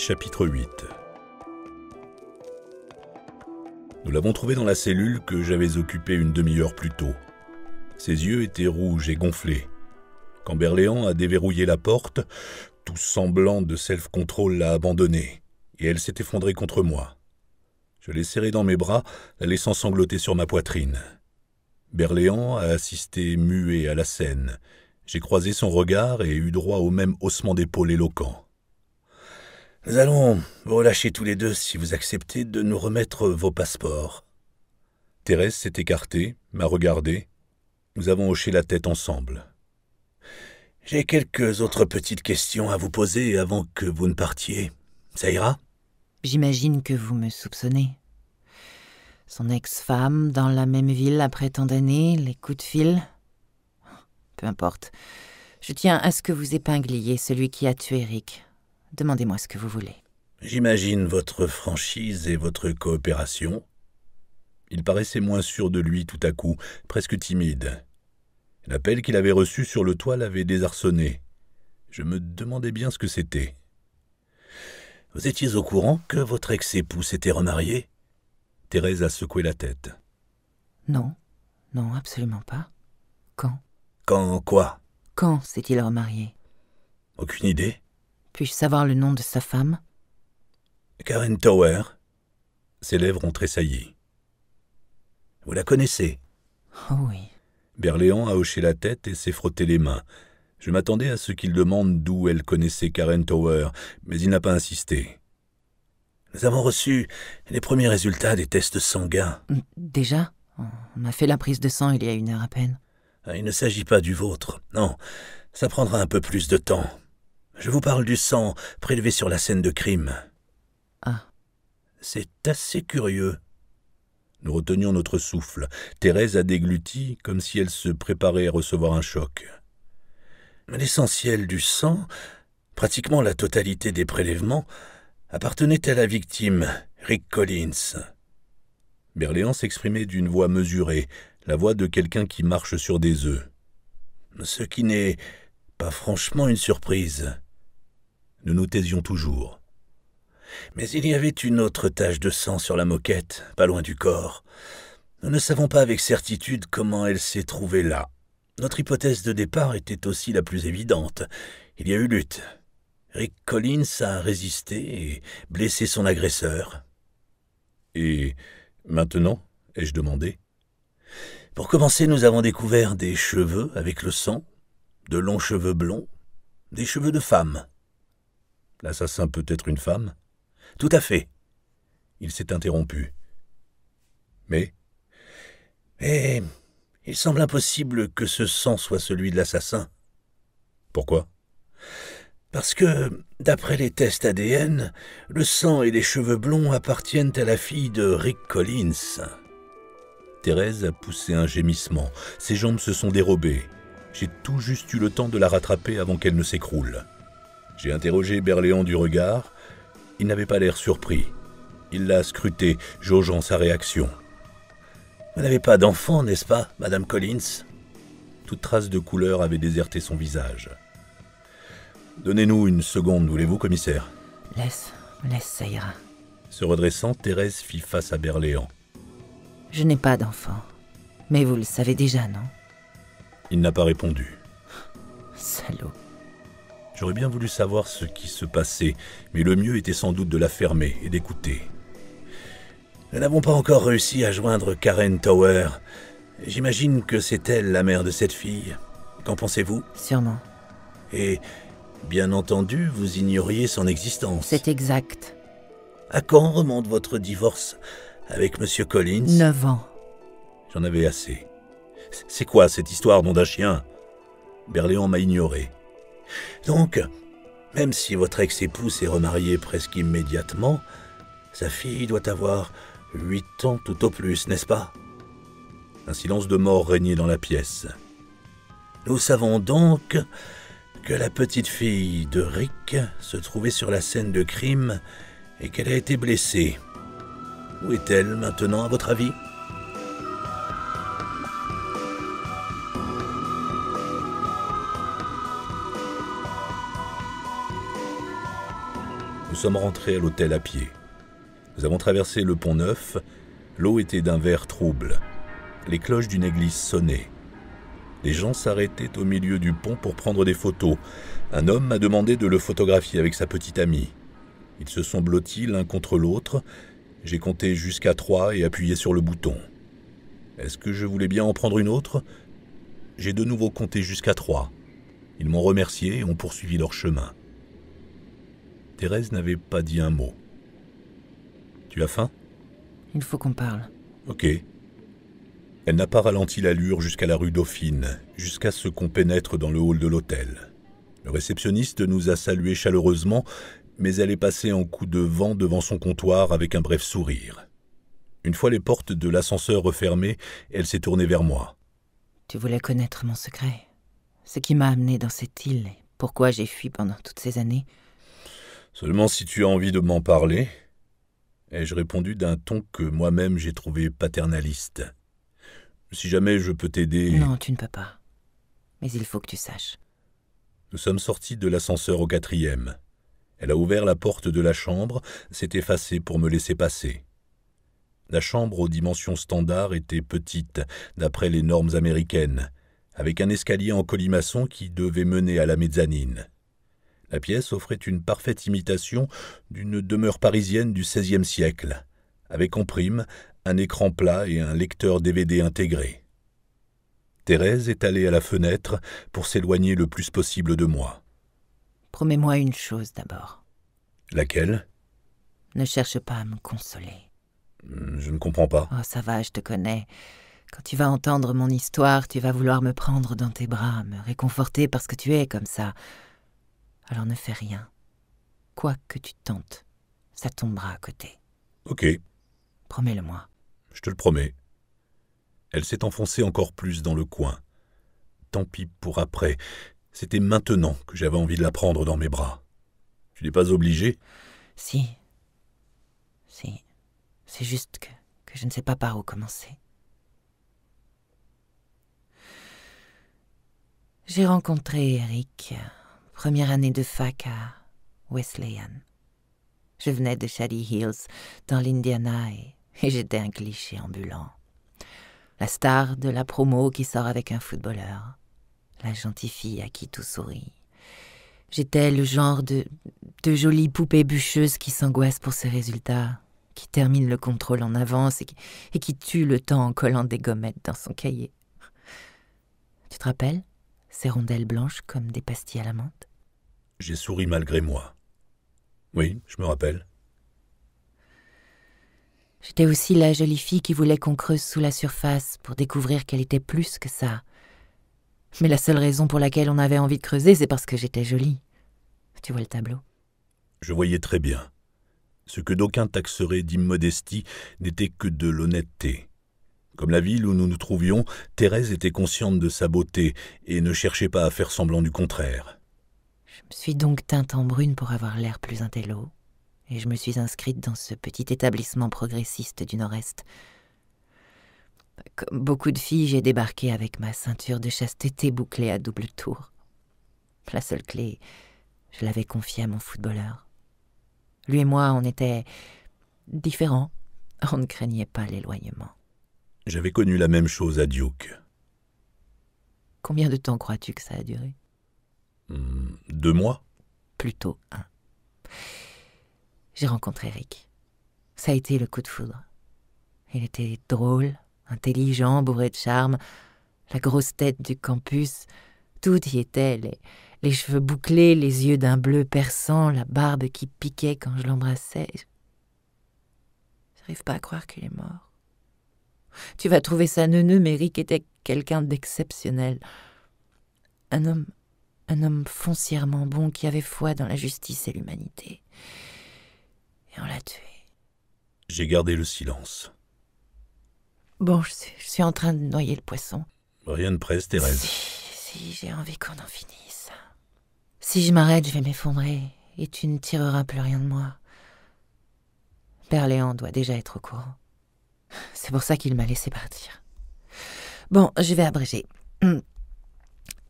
Chapitre 8. Nous l'avons trouvé dans la cellule que j'avais occupée une demi-heure plus tôt. Ses yeux étaient rouges et gonflés. Quand Berléand a déverrouillé la porte, tout semblant de self-control l'a abandonnée, et elle s'est effondrée contre moi. Je l'ai serrée dans mes bras, la laissant sangloter sur ma poitrine. Berléand a assisté muet à la scène. J'ai croisé son regard et eu droit au même haussement d'épaule éloquent. « Nous allons vous relâcher tous les deux si vous acceptez de nous remettre vos passeports. » Thérèse s'est écartée, m'a regardé. Nous avons hoché la tête ensemble. « J'ai quelques autres petites questions à vous poser avant que vous ne partiez. Ça ira ?» J'imagine que vous me soupçonnez. Son ex-femme, dans la même ville après tant d'années, les coups de fil... Peu importe. Je tiens à ce que vous épingliez celui qui a tué Rick. Demandez-moi ce que vous voulez. J'imagine votre franchise et votre coopération. Il paraissait moins sûr de lui tout à coup, presque timide. L'appel qu'il avait reçu sur le toit l'avait désarçonné. Je me demandais bien ce que c'était. Vous étiez au courant que votre ex-époux s'était remarié ? Thérèse a secoué la tête. Non, absolument pas. Quand ? Quand quoi ? Quand s'est-il remarié ? Aucune idée. Puis-je savoir le nom de sa femme ? Karen Tower. Ses lèvres ont tressailli. Vous la connaissez ? Oh oui. Berléand a hoché la tête et s'est frotté les mains. Je m'attendais à ce qu'il demande d'où elle connaissait Karen Tower, mais il n'a pas insisté. Nous avons reçu les premiers résultats des tests sanguins. Déjà ? On a fait la prise de sang il y a 1 heure à peine. Il ne s'agit pas du vôtre. Non, ça prendra un peu plus de temps. Je vous parle du sang prélevé sur la scène de crime. Ah. C'est assez curieux. Nous retenions notre souffle. Thérèse a dégluti comme si elle se préparait à recevoir un choc. L'essentiel du sang, pratiquement la totalité des prélèvements, appartenait à la victime, Rick Collins. Berléand s'exprimait d'une voix mesurée, la voix de quelqu'un qui marche sur des œufs. Ce qui n'est pas franchement une surprise. Nous nous taisions toujours. Mais il y avait une autre tache de sang sur la moquette, pas loin du corps. Nous ne savons pas avec certitude comment elle s'est trouvée là. Notre hypothèse de départ était aussi la plus évidente. Il y a eu lutte. Rick Collins a résisté et blessé son agresseur. « Et maintenant ?» ai-je demandé. Pour commencer, nous avons découvert des cheveux avec le sang, de longs cheveux blonds, des cheveux de femme. L'assassin peut être une femme ? Tout à fait. Il s'est interrompu. Mais il semble impossible que ce sang soit celui de l'assassin. Pourquoi ? Parce que, d'après les tests ADN, le sang et les cheveux blonds appartiennent à la fille de Rick Collins. Thérèse a poussé un gémissement. Ses jambes se sont dérobées. J'ai tout juste eu le temps de la rattraper avant qu'elle ne s'écroule. J'ai interrogé Berléand du regard. Il n'avait pas l'air surpris. Il l'a scruté, jaugeant sa réaction. « Vous n'avez pas d'enfant, n'est-ce pas, Madame Collins ?» Toute trace de couleur avait déserté son visage. « Donnez-nous une seconde, voulez-vous, commissaire ?» Laisse, ça ira. Se redressant, Thérèse fit face à Berléand. « Je n'ai pas d'enfant. Mais vous le savez déjà, non ?» Il n'a pas répondu. Salaud. J'aurais bien voulu savoir ce qui se passait, mais le mieux était sans doute de la fermer et d'écouter. Nous n'avons pas encore réussi à joindre Karen Tower. J'imagine que c'est elle la mère de cette fille. Qu'en pensez-vous ? Sûrement. Et, bien entendu, vous ignoriez son existence. C'est exact. À quand remonte votre divorce avec Monsieur Collins ? 9 ans. J'en avais assez. C'est quoi cette histoire, nom d'un chien ? Berléand m'a ignoré. Donc, même si votre ex-époux s'est remarié presque immédiatement, sa fille doit avoir 8 ans tout au plus, n'est-ce pas ? Un silence de mort régnait dans la pièce. Nous savons donc que la petite fille de Rick se trouvait sur la scène de crime et qu'elle a été blessée. Où est-elle maintenant, à votre avis ? Nous sommes rentrés à l'hôtel à pied. Nous avons traversé le pont Neuf. L'eau était d'un vert trouble. Les cloches d'une église sonnaient. Les gens s'arrêtaient au milieu du pont pour prendre des photos. Un homme m'a demandé de le photographier avec sa petite amie. Ils se sont blottis l'un contre l'autre. J'ai compté jusqu'à 3 et appuyé sur le bouton. Est-ce que je voulais bien en prendre une autre ? J'ai de nouveau compté jusqu'à 3. Ils m'ont remercié et ont poursuivi leur chemin. Thérèse n'avait pas dit un mot. Tu as faim ? Il faut qu'on parle. Ok. Elle n'a pas ralenti l'allure jusqu'à la rue Dauphine, jusqu'à ce qu'on pénètre dans le hall de l'hôtel. Le réceptionniste nous a salués chaleureusement, mais elle est passée en coup de vent devant son comptoir avec un bref sourire. Une fois les portes de l'ascenseur refermées, elle s'est tournée vers moi. Tu voulais connaître mon secret. Ce qui m'a amené dans cette île et pourquoi j'ai fui pendant toutes ces années. Seulement si tu as envie de m'en parler, ai-je répondu d'un ton que moi-même j'ai trouvé paternaliste. Si jamais je peux t'aider... Non, tu ne peux pas. Mais il faut que tu saches. Nous sommes sortis de l'ascenseur au 4e. Elle a ouvert la porte de la chambre, s'est effacée pour me laisser passer. La chambre aux dimensions standards était petite, d'après les normes américaines, avec un escalier en colimaçon qui devait mener à la mezzanine. La pièce offrait une parfaite imitation d'une demeure parisienne du XVIe siècle, avec en prime un écran plat et un lecteur DVD intégré. Thérèse est allée à la fenêtre pour s'éloigner le plus possible de moi. Promets-moi une chose d'abord. Laquelle ? Ne cherche pas à me consoler. Je ne comprends pas. Oh, ça va, je te connais. Quand tu vas entendre mon histoire, tu vas vouloir me prendre dans tes bras, me réconforter parce que tu es comme ça. Alors ne fais rien. Quoi que tu tentes, ça tombera à côté. Ok, Promets-le-moi. je te le promets. Elle s'est enfoncée encore plus dans le coin. Tant pis pour après. C'était maintenant que j'avais envie de la prendre dans mes bras. Tu n'es pas obligé ? Si. C'est juste que je ne sais pas par où commencer. J'ai rencontré Eric, première année de fac à Wesleyan. Je venais de Shady Hills, dans l'Indiana, et j'étais un cliché ambulant. La star de la promo qui sort avec un footballeur. La gentille fille à qui tout sourit. J'étais le genre de jolie poupée bûcheuse qui s'angoisse pour ses résultats, qui termine le contrôle en avance et qui tue le temps en collant des gommettes dans son cahier. Tu te rappelles, ces rondelles blanches comme des pastilles à la menthe ? J'ai souri malgré moi. Oui, je me rappelle. J'étais aussi la jolie fille qui voulait qu'on creuse sous la surface pour découvrir qu'elle était plus que ça. Mais la seule raison pour laquelle on avait envie de creuser, c'est parce que j'étais jolie. Tu vois le tableau ? Je voyais très bien. Ce que d'aucuns taxeraient d'immodestie n'était que de l'honnêteté. Comme la ville où nous nous trouvions, Thérèse était consciente de sa beauté et ne cherchait pas à faire semblant du contraire. Je me suis donc teinte en brune pour avoir l'air plus intello, et je me suis inscrite dans ce petit établissement progressiste du Nord-Est. Comme beaucoup de filles, j'ai débarqué avec ma ceinture de chasteté bouclée à double tour. La seule clé, je l'avais confiée à mon footballeur. Lui et moi, on était différents. On ne craignait pas l'éloignement. J'avais connu la même chose à Duke. Combien de temps crois-tu que ça a duré ? 2 mois ? Plutôt 1. J'ai rencontré Eric. Ça a été le coup de foudre. Il était drôle, intelligent, bourré de charme, la grosse tête du campus, tout y était, les cheveux bouclés, les yeux d'un bleu perçant, la barbe qui piquait quand je l'embrassais. J'arrive pas à croire qu'il est mort. Tu vas trouver ça neuneux, mais Eric était quelqu'un d'exceptionnel. Un homme foncièrement bon qui avait foi dans la justice et l'humanité. Et on l'a tué. J'ai gardé le silence. Bon, je suis en train de noyer le poisson. Rien ne presse, Thérèse. Si, j'ai envie qu'on en finisse. Si je m'arrête, je vais m'effondrer et tu ne tireras plus rien de moi. Berléand doit déjà être au courant. C'est pour ça qu'il m'a laissé partir. Bon, je vais abréger.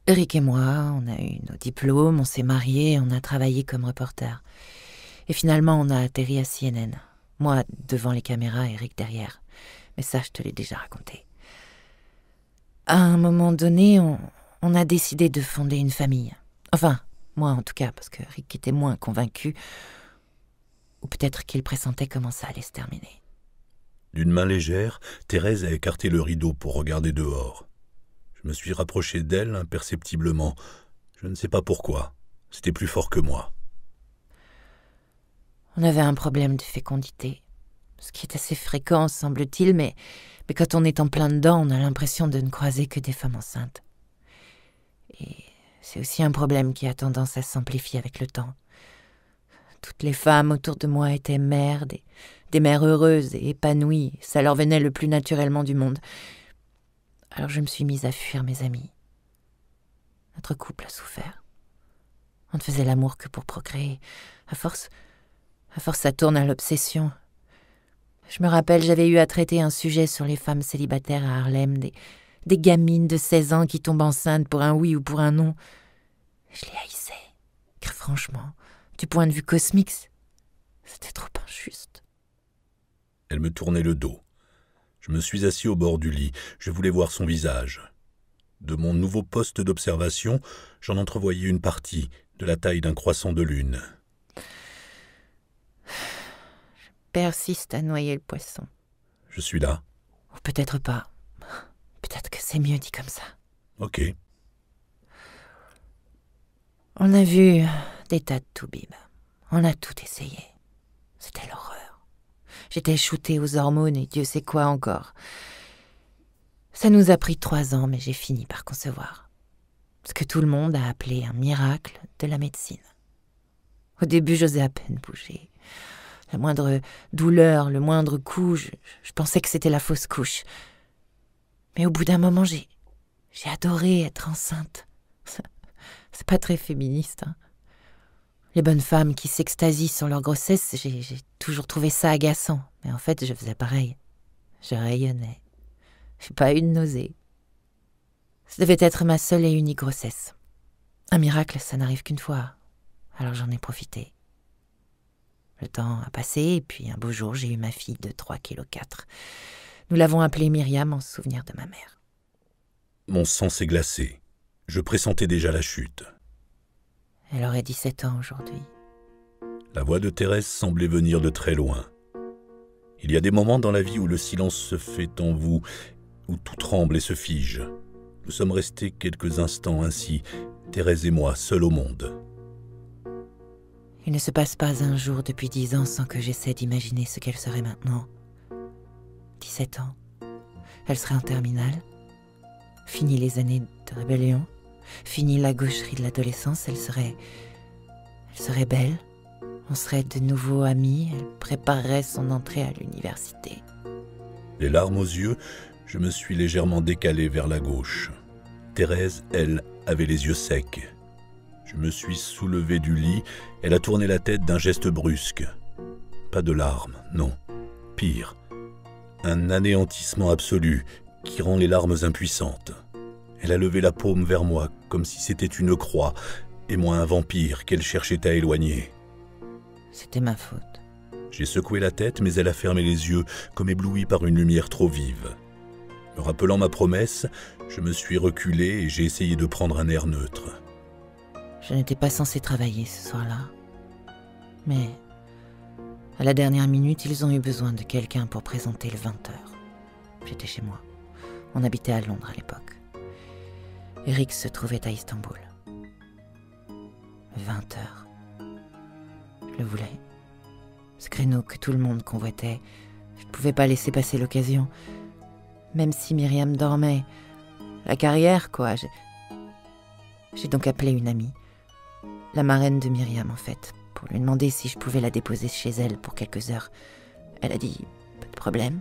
Eric et moi, on a eu nos diplômes, on s'est mariés, on a travaillé comme reporter. Et finalement, on a atterri à CNN. Moi, devant les caméras, Eric derrière. Mais ça, je te l'ai déjà raconté. À un moment donné, on a décidé de fonder une famille. Enfin, moi en tout cas, parce que Rick était moins convaincu. Ou peut-être qu'il pressentait comment ça allait se terminer. D'une main légère, Thérèse a écarté le rideau pour regarder dehors. Je me suis rapproché d'elle imperceptiblement. Je ne sais pas pourquoi. C'était plus fort que moi. On avait un problème de fécondité. Ce qui est assez fréquent, semble-t-il, mais quand on est en plein dedans, on a l'impression de ne croiser que des femmes enceintes. Et c'est aussi un problème qui a tendance à s'amplifier avec le temps. Toutes les femmes autour de moi étaient mères, des mères heureuses et épanouies. Ça leur venait le plus naturellement du monde. Alors je me suis mise à fuir mes amis. Notre couple a souffert. On ne faisait l'amour que pour procréer. À force, ça tourne à l'obsession. Je me rappelle, j'avais eu à traiter un sujet sur les femmes célibataires à Harlem, des gamines de 16 ans qui tombent enceintes pour un oui ou pour un non. Je les haïssais, car franchement, du point de vue cosmique, c'était trop injuste. Elle me tournait le dos. Je me suis assis au bord du lit. Je voulais voir son visage. De mon nouveau poste d'observation, j'en entrevoyais une partie, de la taille d'un croissant de lune. Je persiste à noyer le poisson. Je suis là. Ou peut-être pas. Peut-être que c'est mieux dit comme ça. Ok. On a vu des tas de toubibs. On a tout essayé. C'était l'horreur. J'étais shootée aux hormones et Dieu sait quoi encore. Ça nous a pris 3 ans, mais j'ai fini par concevoir. Ce que tout le monde a appelé un miracle de la médecine. Au début, j'osais à peine bouger. La moindre douleur, le moindre coup, je pensais que c'était la fausse couche. Mais au bout d'un moment, j'ai adoré être enceinte. C'est pas très féministe, hein. Les bonnes femmes qui s'extasient sur leur grossesse, j'ai toujours trouvé ça agaçant. Mais en fait, je faisais pareil. Je rayonnais. J'ai pas eu de nausée. Ça devait être ma seule et unique grossesse. Un miracle, ça n'arrive qu'une fois. Alors j'en ai profité. Le temps a passé, et puis un beau jour, j'ai eu ma fille de 3,4 kg. Nous l'avons appelée Myriam en souvenir de ma mère. Mon sang s'est glacé. Je pressentais déjà la chute. Elle aurait 17 ans aujourd'hui. La voix de Thérèse semblait venir de très loin. Il y a des moments dans la vie où le silence se fait en vous, où tout tremble et se fige. Nous sommes restés quelques instants ainsi, Thérèse et moi, seuls au monde. Il ne se passe pas un jour depuis 10 ans sans que j'essaie d'imaginer ce qu'elle serait maintenant. 17 ans. Elle serait en terminale. Fini les années de rébellion. Fini la gaucherie de l'adolescence. Elle serait belle. On serait de nouveau amis. Elle préparerait son entrée à l'université. Les larmes aux yeux, je me suis légèrement décalé vers la gauche. Thérèse, elle, avait les yeux secs. Je me suis soulevé du lit. Elle a tourné la tête d'un geste brusque. Pas de larmes, non. Pire, un anéantissement absolu qui rend les larmes impuissantes. Elle a levé la paume vers moi comme si c'était une croix et moi un vampire qu'elle cherchait à éloigner. C'était ma faute. J'ai secoué la tête, mais elle a fermé les yeux comme éblouie par une lumière trop vive. Me rappelant ma promesse, je me suis reculé et j'ai essayé de prendre un air neutre. Je n'étais pas censée travailler ce soir-là. Mais à la dernière minute, ils ont eu besoin de quelqu'un pour présenter le 20h. J'étais chez moi. On habitait à Londres à l'époque. Eric se trouvait à Istanbul. 20h. Je le voulais. Ce créneau que tout le monde convoitait. Je ne pouvais pas laisser passer l'occasion. Même si Myriam dormait. La carrière, quoi. J'ai donc appelé une amie. La marraine de Myriam, en fait, pour lui demander si je pouvais la déposer chez elle pour quelques heures. Elle a dit « pas de problème ».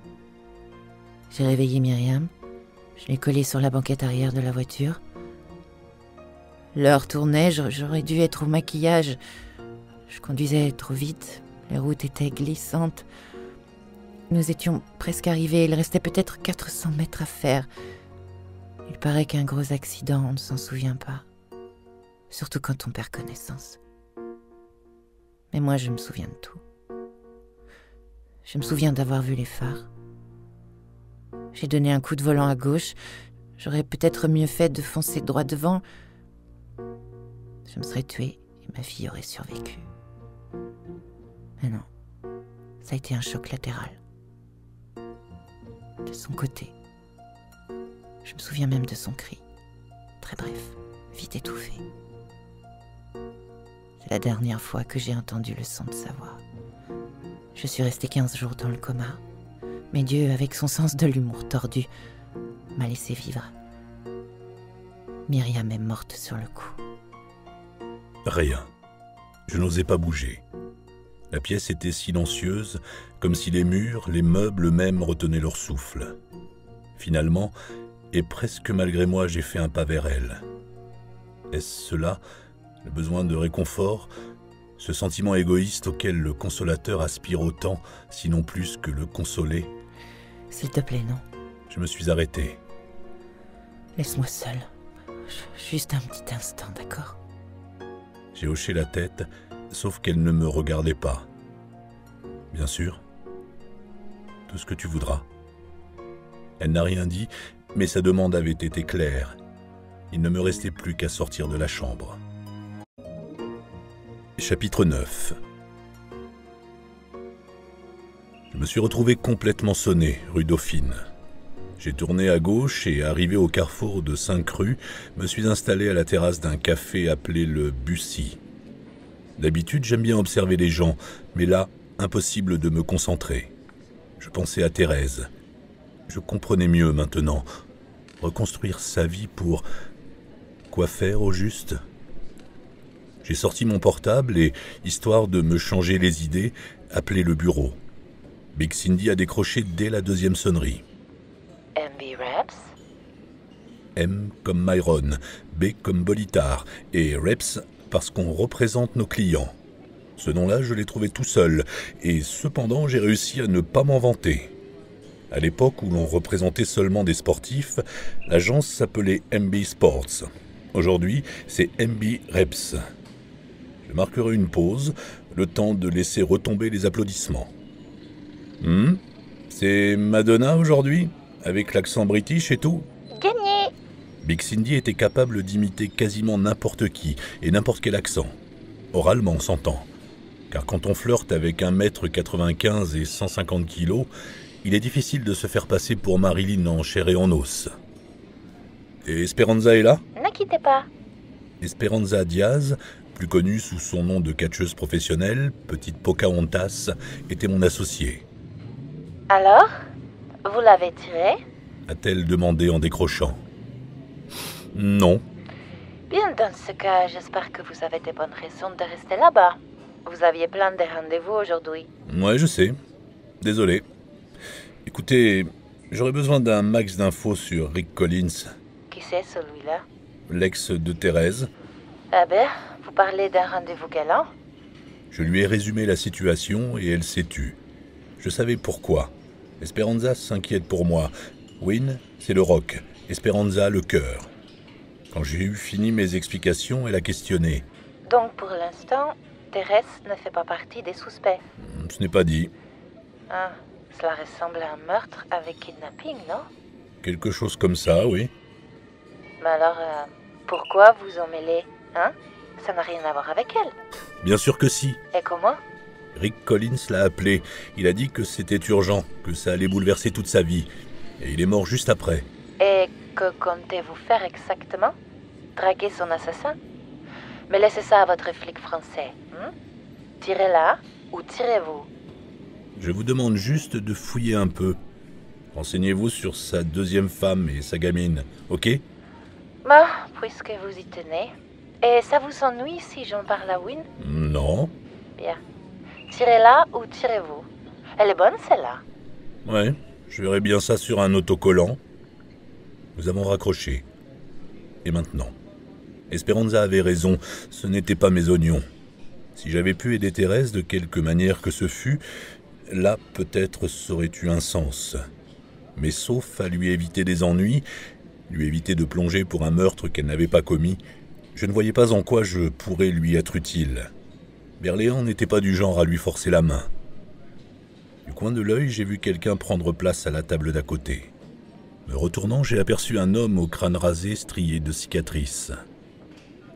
J'ai réveillé Myriam. Je l'ai collée sur la banquette arrière de la voiture. L'heure tournait, j'aurais dû être au maquillage. Je conduisais trop vite, les routes étaient glissantes. Nous étions presque arrivés, il restait peut-être 400 mètres à faire. Il paraît qu'un gros accident, on ne s'en souvient pas. Surtout quand on perd connaissance. Mais moi, je me souviens de tout. Je me souviens d'avoir vu les phares. J'ai donné un coup de volant à gauche. J'aurais peut-être mieux fait de foncer droit devant. Je me serais tuée et ma fille aurait survécu. Mais non, ça a été un choc latéral. De son côté. Je me souviens même de son cri. Très bref, vite étouffé. C'est la dernière fois que j'ai entendu le son de sa voix. Je suis restée 15 jours dans le coma. Mais Dieu, avec son sens de l'humour tordu, m'a laissé vivre. Myriam est morte sur le coup. Rien. Je n'osais pas bouger. La pièce était silencieuse, comme si les murs, les meubles même retenaient leur souffle. Finalement, et presque malgré moi, j'ai fait un pas vers elle. Est-ce cela, le besoin de réconfort, ce sentiment égoïste auquel le consolateur aspire autant, sinon plus que le consoler? S'il te plaît, non. Je me suis arrêté. Laisse-moi seule. Juste un petit instant, d'accord? J'ai hoché la tête, sauf qu'elle ne me regardait pas. Bien sûr. Tout ce que tu voudras. Elle n'a rien dit, mais sa demande avait été claire. Il ne me restait plus qu'à sortir de la chambre. Chapitre 9. Je me suis retrouvé complètement sonné, rue Dauphine. J'ai tourné à gauche et, arrivé au carrefour de 5 rues, me suis installé à la terrasse d'un café appelé le Bussy. D'habitude, j'aime bien observer les gens, mais là, impossible de me concentrer. Je pensais à Thérèse. Je comprenais mieux maintenant. Reconstruire sa vie pour... Quoi faire au juste ? J'ai sorti mon portable et, histoire de me changer les idées, appelé le bureau. Big Cindy a décroché dès la 2e sonnerie. MB Reps? M comme Myron, B comme Bolitar et Reps parce qu'on représente nos clients. Ce nom-là, je l'ai trouvé tout seul et cependant, j'ai réussi à ne pas m'en vanter. À l'époque où l'on représentait seulement des sportifs, l'agence s'appelait MB Sports. Aujourd'hui, c'est MB Reps. Je marquerai une pause, le temps de laisser retomber les applaudissements. C'est Madonna aujourd'hui, avec l'accent british et tout? Gagné! Big Cindy était capable d'imiter quasiment n'importe qui et n'importe quel accent. Oralement, on s'entend. Car quand on flirte avec 1m95 et 150 kg, il est difficile de se faire passer pour Marilyn en chair et en os. Et Esperanza est là? Ne quittez pas. Esperanza Diaz, plus connue sous son nom de catcheuse professionnelle, Petite Pocahontas, était mon associée. Alors? Vous l'avez tiré? A-t-elle demandé en décrochant. Non. Bien, dans ce cas, j'espère que vous avez des bonnes raisons de rester là-bas. Vous aviez plein de rendez-vous aujourd'hui. Ouais, je sais. Désolé. Écoutez, j'aurais besoin d'un max d'infos sur Rick Collins. Qui c'est celui-là? L'ex de Thérèse. Ah ben, vous parlez d'un rendez-vous galant? Je lui ai résumé la situation et elle s'est tue. Je savais pourquoi. Esperanza s'inquiète pour moi. Win, c'est le rock. Esperanza, le cœur. Quand j'ai eu fini mes explications, elle a questionné. Donc pour l'instant, Thérèse ne fait pas partie des suspects. Ce n'est pas dit. Ah, cela ressemble à un meurtre avec kidnapping, non? Quelque chose comme ça, oui. Mais alors, pourquoi vous en mêlez, hein? Ça n'a rien à voir avec elle. Bien sûr que si. Et comment? Rick Collins l'a appelé. Il a dit que c'était urgent, que ça allait bouleverser toute sa vie. Et il est mort juste après. Et que comptez-vous faire exactement? Traquer son assassin? Mais laissez ça à votre flic français. Tirez-la ou tirez-vous? Je vous demande juste de fouiller un peu. Renseignez-vous sur sa 2e femme et sa gamine, ok? Bah, puisque vous y tenez. Et ça vous ennuie si j'en parle à Win? Non. Bien. Tirez-la ou tirez-vous? Elle est bonne, celle-là. Ouais, je verrai bien ça sur un autocollant. Nous avons raccroché. Et maintenant? Esperanza avait raison, ce n'étaient pas mes oignons. Si j'avais pu aider Thérèse de quelque manière que ce fût, là peut-être ça aurait eu un sens. Mais sauf à lui éviter des ennuis, lui éviter de plonger pour un meurtre qu'elle n'avait pas commis, je ne voyais pas en quoi je pourrais lui être utile. Berléand n'était pas du genre à lui forcer la main. Du coin de l'œil, j'ai vu quelqu'un prendre place à la table d'à côté. Me retournant, j'ai aperçu un homme au crâne rasé, strié de cicatrices.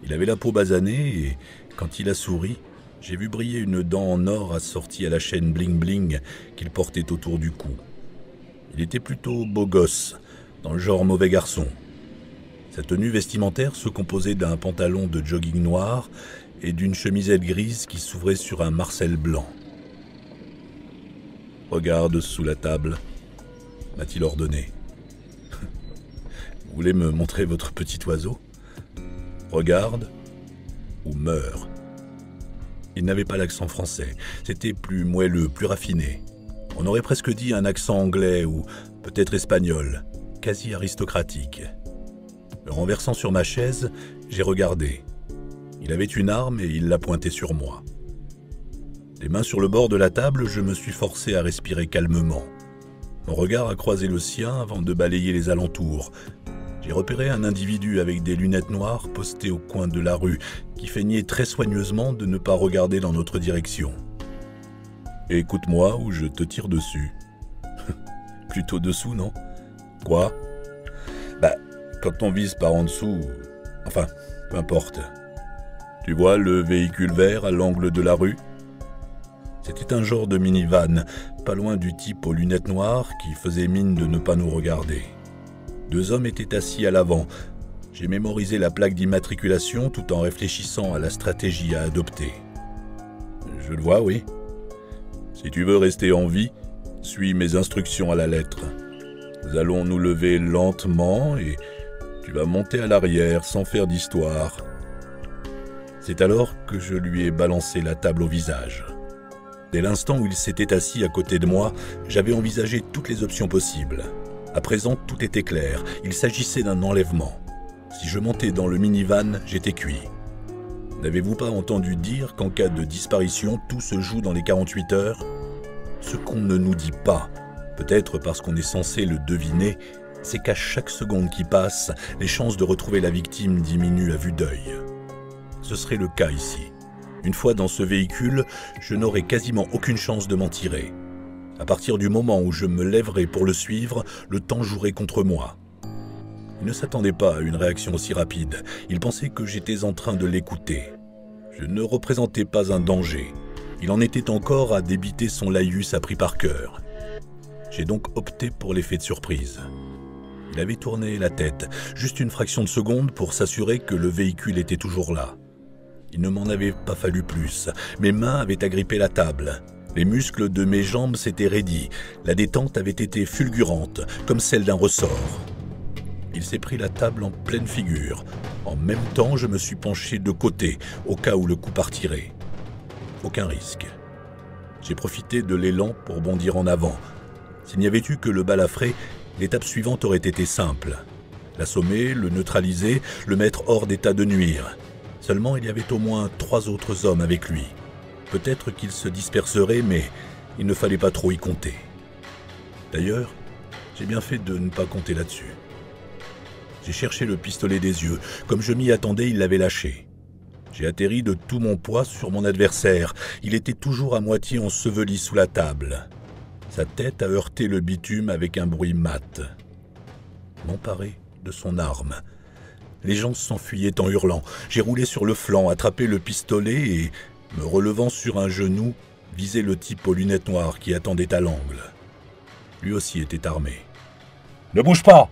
Il avait la peau basanée et, quand il a souri, j'ai vu briller une dent en or assortie à la chaîne bling-bling qu'il portait autour du cou. Il était plutôt beau gosse, dans le genre mauvais garçon. Sa tenue vestimentaire se composait d'un pantalon de jogging noir et d'une chemisette grise qui s'ouvrait sur un marcel blanc. « Regarde sous la table », m'a-t-il ordonné. « Vous voulez me montrer votre petit oiseau ? Regarde ou meurs ». Il n'avait pas l'accent français, c'était plus moelleux, plus raffiné. On aurait presque dit un accent anglais ou peut-être espagnol, quasi aristocratique. Le renversant sur ma chaise, j'ai regardé. Il avait une arme et il l'a pointée sur moi. Les mains sur le bord de la table, je me suis forcé à respirer calmement. Mon regard a croisé le sien avant de balayer les alentours. J'ai repéré un individu avec des lunettes noires posté au coin de la rue, qui feignait très soigneusement de ne pas regarder dans notre direction. « Écoute-moi ou je te tire dessus. » Plutôt dessous, non ? Quoi ? Bah, quand on vise par en dessous... Enfin, peu importe. Tu vois le véhicule vert à l'angle de la rue ? C'était un genre de minivan, pas loin du type aux lunettes noires qui faisait mine de ne pas nous regarder. 2 hommes étaient assis à l'avant. J'ai mémorisé la plaque d'immatriculation tout en réfléchissant à la stratégie à adopter. Je le vois, oui. Si tu veux rester en vie, suis mes instructions à la lettre. Nous allons nous lever lentement et tu vas monter à l'arrière sans faire d'histoire. C'est alors que je lui ai balancé la table au visage. Dès l'instant où il s'était assis à côté de moi, j'avais envisagé toutes les options possibles. À présent, tout était clair. Il s'agissait d'un enlèvement. Si je montais dans le minivan, j'étais cuit. N'avez-vous pas entendu dire qu'en cas de disparition, tout se joue dans les 48 heures ? Ce qu'on ne nous dit pas, peut-être parce qu'on est censé le deviner, c'est qu'à chaque seconde qui passe, les chances de retrouver la victime diminuent à vue d'œil. Ce serait le cas ici. Une fois dans ce véhicule, je n'aurais quasiment aucune chance de m'en tirer. À partir du moment où je me lèverais pour le suivre, le temps jouerait contre moi. Il ne s'attendait pas à une réaction aussi rapide. Il pensait que j'étais en train de l'écouter. Je ne représentais pas un danger. Il en était encore à débiter son laïus appris par cœur. J'ai donc opté pour l'effet de surprise. Il avait tourné la tête, juste une fraction de seconde pour s'assurer que le véhicule était toujours là. Il ne m'en avait pas fallu plus. Mes mains avaient agrippé la table. Les muscles de mes jambes s'étaient raidis. La détente avait été fulgurante, comme celle d'un ressort. Il s'est pris la table en pleine figure. En même temps, je me suis penché de côté, au cas où le coup partirait. Aucun risque. J'ai profité de l'élan pour bondir en avant. S'il n'y avait eu que le balafré, l'étape suivante aurait été simple. L'assommer, le neutraliser, le mettre hors d'état de nuire. Seulement, il y avait au moins 3 autres hommes avec lui. Peut-être qu'ils se disperseraient, mais il ne fallait pas trop y compter. D'ailleurs, j'ai bien fait de ne pas compter là-dessus. J'ai cherché le pistolet des yeux. Comme je m'y attendais, il l'avait lâché. J'ai atterri de tout mon poids sur mon adversaire. Il était toujours à moitié enseveli sous la table. Sa tête a heurté le bitume avec un bruit mat. M'emparer de son arme. Les gens s'enfuyaient en hurlant. J'ai roulé sur le flanc, attrapé le pistolet et, me relevant sur un genou, visé le type aux lunettes noires qui attendait à l'angle. Lui aussi était armé. « Ne bouge pas !»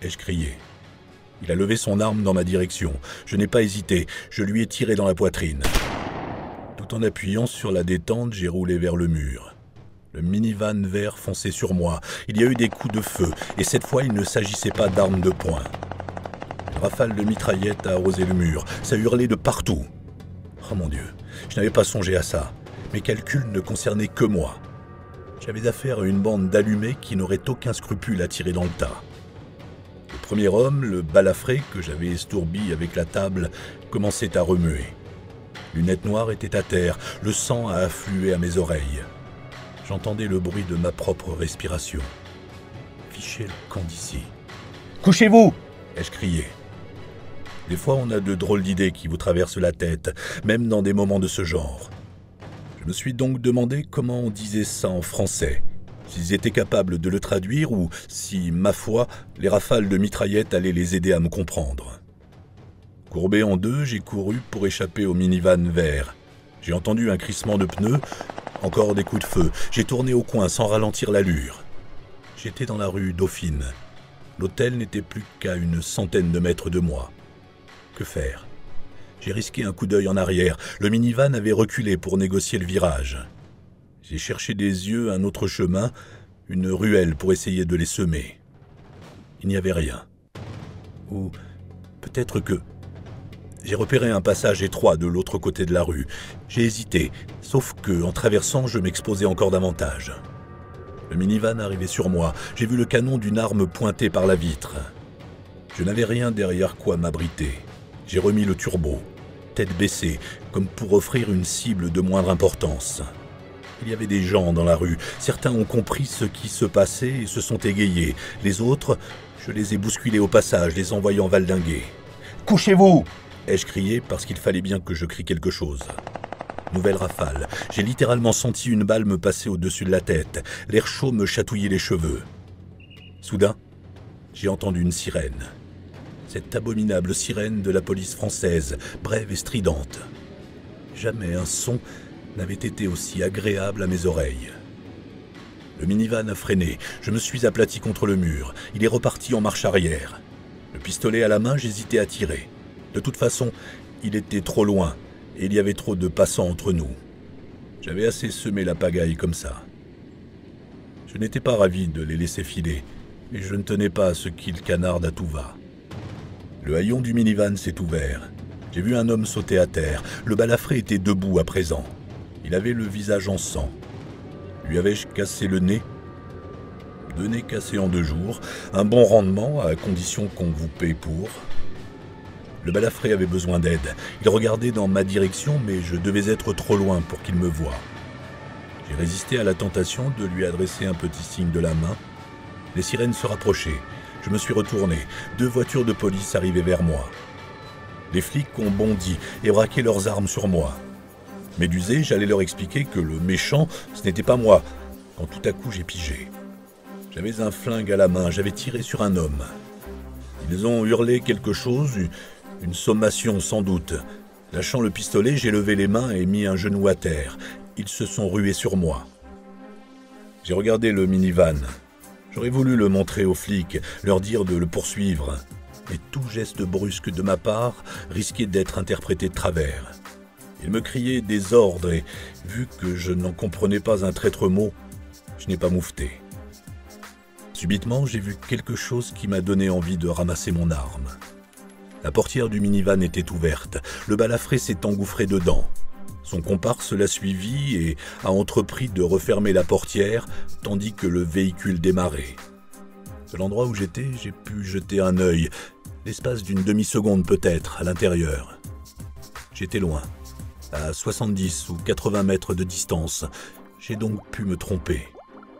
ai-je crié. Il a levé son arme dans ma direction. Je n'ai pas hésité, je lui ai tiré dans la poitrine. Tout en appuyant sur la détente, j'ai roulé vers le mur. Le minivan vert fonçait sur moi. Il y a eu des coups de feu, et cette fois il ne s'agissait pas d'armes de poing. Une rafale de mitraillette a arrosé le mur. Ça hurlait de partout. Oh mon Dieu, je n'avais pas songé à ça. Mes calculs ne concernaient que moi. J'avais affaire à une bande d'allumés qui n'aurait aucun scrupule à tirer dans le tas. Le premier homme, le balafré que j'avais estourbi avec la table, commençait à remuer. Lunettes noires étaient à terre, le sang a afflué à mes oreilles. J'entendais le bruit de ma propre respiration. Fichez le camp d'ici. « Couchez-vous !» ai-je crié. Des fois, on a de drôles d'idées qui vous traversent la tête, même dans des moments de ce genre. Je me suis donc demandé comment on disait ça en français, s'ils étaient capables de le traduire ou si, ma foi, les rafales de mitraillettes allaient les aider à me comprendre. Courbé en deux, j'ai couru pour échapper au minivan vert. J'ai entendu un crissement de pneus, encore des coups de feu. J'ai tourné au coin sans ralentir l'allure. J'étais dans la rue Dauphine. L'hôtel n'était plus qu'à une centaine de mètres de moi. Que faire ? J'ai risqué un coup d'œil en arrière. Le minivan avait reculé pour négocier le virage. J'ai cherché des yeux un autre chemin, une ruelle pour essayer de les semer. Il n'y avait rien. Ou peut-être que... J'ai repéré un passage étroit de l'autre côté de la rue. J'ai hésité, sauf que, en traversant, je m'exposais encore davantage. Le minivan arrivait sur moi. J'ai vu le canon d'une arme pointé par la vitre. Je n'avais rien derrière quoi m'abriter. J'ai remis le turbo, tête baissée, comme pour offrir une cible de moindre importance. Il y avait des gens dans la rue. Certains ont compris ce qui se passait et se sont égayés. Les autres, je les ai bousculés au passage, les envoyant valdinguer. « Couchez-vous !» ai-je crié parce qu'il fallait bien que je crie quelque chose. Nouvelle rafale. J'ai littéralement senti une balle me passer au-dessus de la tête. L'air chaud me chatouillait les cheveux. Soudain, j'ai entendu une sirène. Cette abominable sirène de la police française, brève et stridente. Jamais un son n'avait été aussi agréable à mes oreilles. Le minivan a freiné. Je me suis aplati contre le mur. Il est reparti en marche arrière. Le pistolet à la main, j'hésitais à tirer. De toute façon, il était trop loin et il y avait trop de passants entre nous. J'avais assez semé la pagaille comme ça. Je n'étais pas ravi de les laisser filer, et je ne tenais pas à ce qu'ils canardent à tout va. Le haillon du minivan s'est ouvert. J'ai vu un homme sauter à terre. Le balafré était debout à présent. Il avait le visage en sang. Lui avais-je cassé le nez ? 2 nez cassés en 2 jours. Un bon rendement, à condition qu'on vous paye pour. Le balafré avait besoin d'aide. Il regardait dans ma direction, mais je devais être trop loin pour qu'il me voie. J'ai résisté à la tentation de lui adresser un petit signe de la main. Les sirènes se rapprochaient. Je me suis retourné. 2 voitures de police arrivaient vers moi. Les flics ont bondi et braqué leurs armes sur moi. Médusé, j'allais leur expliquer que le méchant, ce n'était pas moi, quand tout à coup j'ai pigé. J'avais un flingue à la main, j'avais tiré sur un homme. Ils ont hurlé quelque chose, une sommation sans doute. Lâchant le pistolet, j'ai levé les mains et mis un genou à terre. Ils se sont rués sur moi. J'ai regardé le minivan. J'aurais voulu le montrer aux flics, leur dire de le poursuivre. Mais tout geste brusque de ma part risquait d'être interprété de travers. Ils me criaient des ordres et, vu que je n'en comprenais pas un traître mot, je n'ai pas moufté. Subitement, j'ai vu quelque chose qui m'a donné envie de ramasser mon arme. La portière du minivan était ouverte. Le balafré s'est engouffré dedans. Son comparse l'a suivi et a entrepris de refermer la portière tandis que le véhicule démarrait. De l'endroit où j'étais, j'ai pu jeter un œil, l'espace d'une demi-seconde peut-être, à l'intérieur. J'étais loin, à 70 ou 80 mètres de distance. J'ai donc pu me tromper.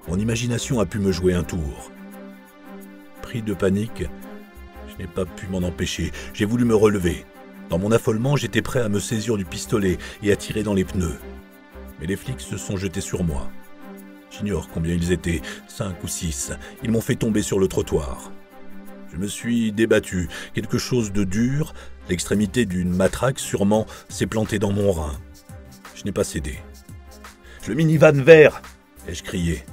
Mon imagination a pu me jouer un tour. Pris de panique, je n'ai pas pu m'en empêcher. J'ai voulu me relever. Dans mon affolement, j'étais prêt à me saisir du pistolet et à tirer dans les pneus. Mais les flics se sont jetés sur moi. J'ignore combien ils étaient, 5 ou 6. Ils m'ont fait tomber sur le trottoir. Je me suis débattu. Quelque chose de dur, l'extrémité d'une matraque sûrement, s'est planté dans mon rein. Je n'ai pas cédé. « Le minivan vert !» ai-je crié.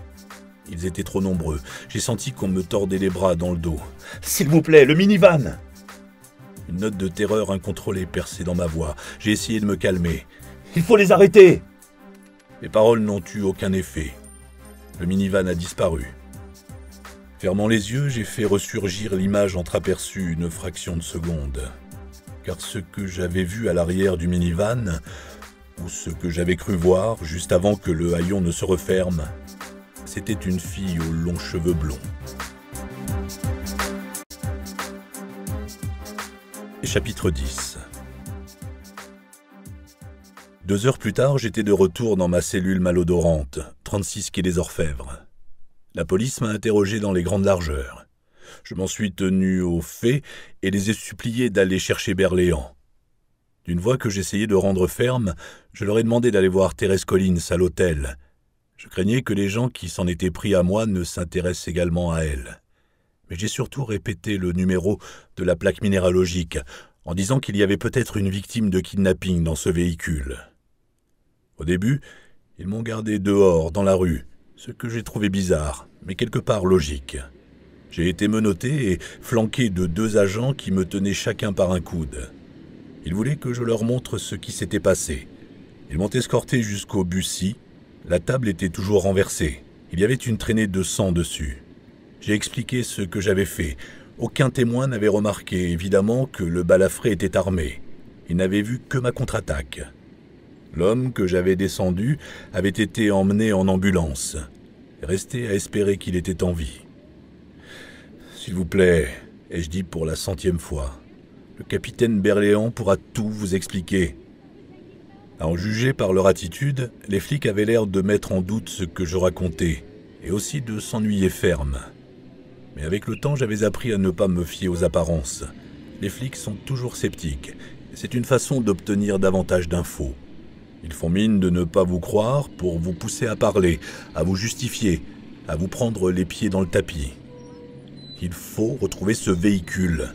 Ils étaient trop nombreux. J'ai senti qu'on me tordait les bras dans le dos. « S'il vous plaît, le minivan !» Une note de terreur incontrôlée perçait dans ma voix. J'ai essayé de me calmer. « Il faut les arrêter !» Mes paroles n'ont eu aucun effet. Le minivan a disparu. Fermant les yeux, j'ai fait ressurgir l'image entreaperçue une fraction de seconde. Car ce que j'avais vu à l'arrière du minivan, ou ce que j'avais cru voir juste avant que le haillon ne se referme, c'était une fille aux longs cheveux blonds. Chapitre 10. 2 heures plus tard, j'étais de retour dans ma cellule malodorante, 36 quai des Orfèvres. La police m'a interrogé dans les grandes largeurs. Je m'en suis tenu aux faits et les ai suppliés d'aller chercher Berléand. D'une voix que j'essayais de rendre ferme, je leur ai demandé d'aller voir Thérèse Collins à l'hôtel. Je craignais que les gens qui s'en étaient pris à moi ne s'intéressent également à elle. Mais j'ai surtout répété le numéro de la plaque minéralogique, en disant qu'il y avait peut-être une victime de kidnapping dans ce véhicule. Au début, ils m'ont gardé dehors, dans la rue, ce que j'ai trouvé bizarre, mais quelque part logique. J'ai été menotté et flanqué de 2 agents qui me tenaient chacun par un coude. Ils voulaient que je leur montre ce qui s'était passé. Ils m'ont escorté jusqu'au Bussy. La table était toujours renversée. Il y avait une traînée de sang dessus. J'ai expliqué ce que j'avais fait. Aucun témoin n'avait remarqué, évidemment, que le balafré était armé. Il n'avait vu que ma contre-attaque. L'homme que j'avais descendu avait été emmené en ambulance. Resté à espérer qu'il était en vie. S'il vous plaît, ai-je dit pour la 100e fois, le capitaine Berléand pourra tout vous expliquer. À en juger par leur attitude, les flics avaient l'air de mettre en doute ce que je racontais, et aussi de s'ennuyer ferme. Mais avec le temps, j'avais appris à ne pas me fier aux apparences. Les flics sont toujours sceptiques, et c'est une façon d'obtenir davantage d'infos. Ils font mine de ne pas vous croire pour vous pousser à parler, à vous justifier, à vous prendre les pieds dans le tapis. Il faut retrouver ce véhicule,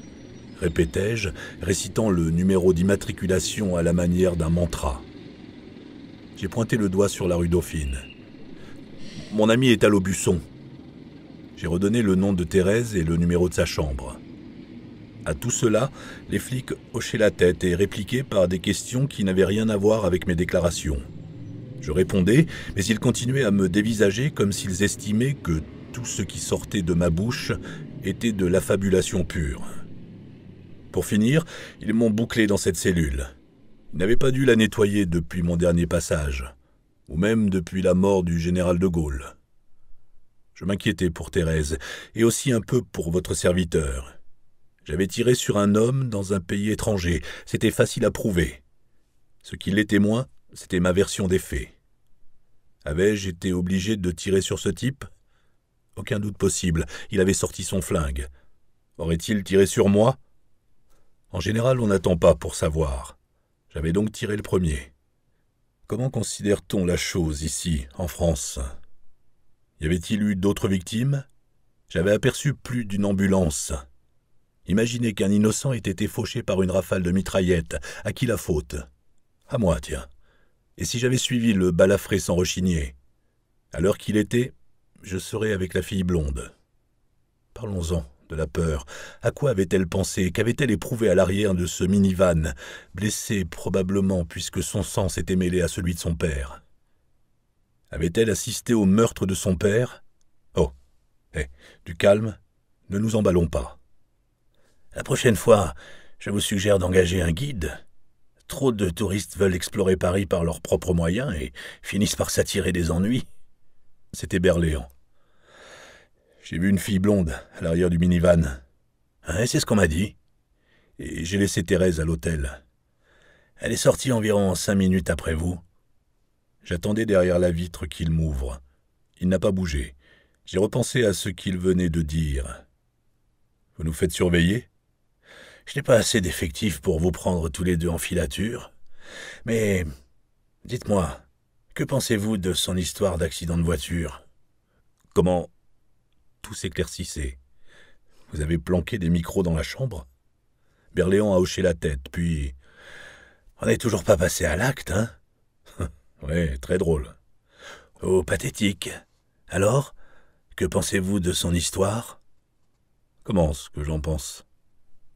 répétai-je, récitant le numéro d'immatriculation à la manière d'un mantra. J'ai pointé le doigt sur la rue Dauphine. Mon ami est à l'Aubusson. J'ai redonné le nom de Thérèse et le numéro de sa chambre. À tout cela, les flics hochaient la tête et répliquaient par des questions qui n'avaient rien à voir avec mes déclarations. Je répondais, mais ils continuaient à me dévisager comme s'ils estimaient que tout ce qui sortait de ma bouche était de l'affabulation pure. Pour finir, ils m'ont bouclé dans cette cellule. Ils n'avaient pas dû la nettoyer depuis mon dernier passage, ou même depuis la mort du général de Gaulle. Je m'inquiétais pour Thérèse, et aussi un peu pour votre serviteur. J'avais tiré sur un homme dans un pays étranger, c'était facile à prouver. Ce qui l'était moins, c'était ma version des faits. Avais-je été obligé de tirer sur ce type ? Aucun doute possible, il avait sorti son flingue. Aurait-il tiré sur moi ? En général, on n'attend pas pour savoir. J'avais donc tiré le premier. Comment considère-t-on la chose ici, en France ? Y avait-il eu d'autres victimes ? J'avais aperçu plus d'une ambulance. Imaginez qu'un innocent ait été fauché par une rafale de mitraillettes. À qui la faute ? À moi, tiens. Et si j'avais suivi le balafré sans rechigner ? À l'heure qu'il était, je serais avec la fille blonde. Parlons-en de la peur. À quoi avait-elle pensé ? Qu'avait-elle éprouvé à l'arrière de ce minivan, blessée probablement puisque son sang s'était mêlé à celui de son père ? Avait-elle assisté au meurtre de son père ? Oh, du calme, ne nous emballons pas. La prochaine fois, je vous suggère d'engager un guide. Trop de touristes veulent explorer Paris par leurs propres moyens et finissent par s'attirer des ennuis. C'était Berléand. J'ai vu une fille blonde à l'arrière du minivan. C'est ce qu'on m'a dit. Et j'ai laissé Thérèse à l'hôtel. Elle est sortie environ 5 minutes après vous. J'attendais derrière la vitre qu'il m'ouvre. Il n'a pas bougé. J'ai repensé à ce qu'il venait de dire. Vous nous faites surveiller ? Je n'ai pas assez d'effectifs pour vous prendre tous les deux en filature. Mais, dites-moi, que pensez-vous de son histoire d'accident de voiture ? Comment ? Tout s'éclaircissait. Vous avez planqué des micros dans la chambre ? Berléand a hoché la tête, puis... On n'est toujours pas passé à l'acte, hein ? Ouais, très drôle. Oh, pathétique. Alors, que pensez-vous de son histoire ? Comment ce que j'en pense ?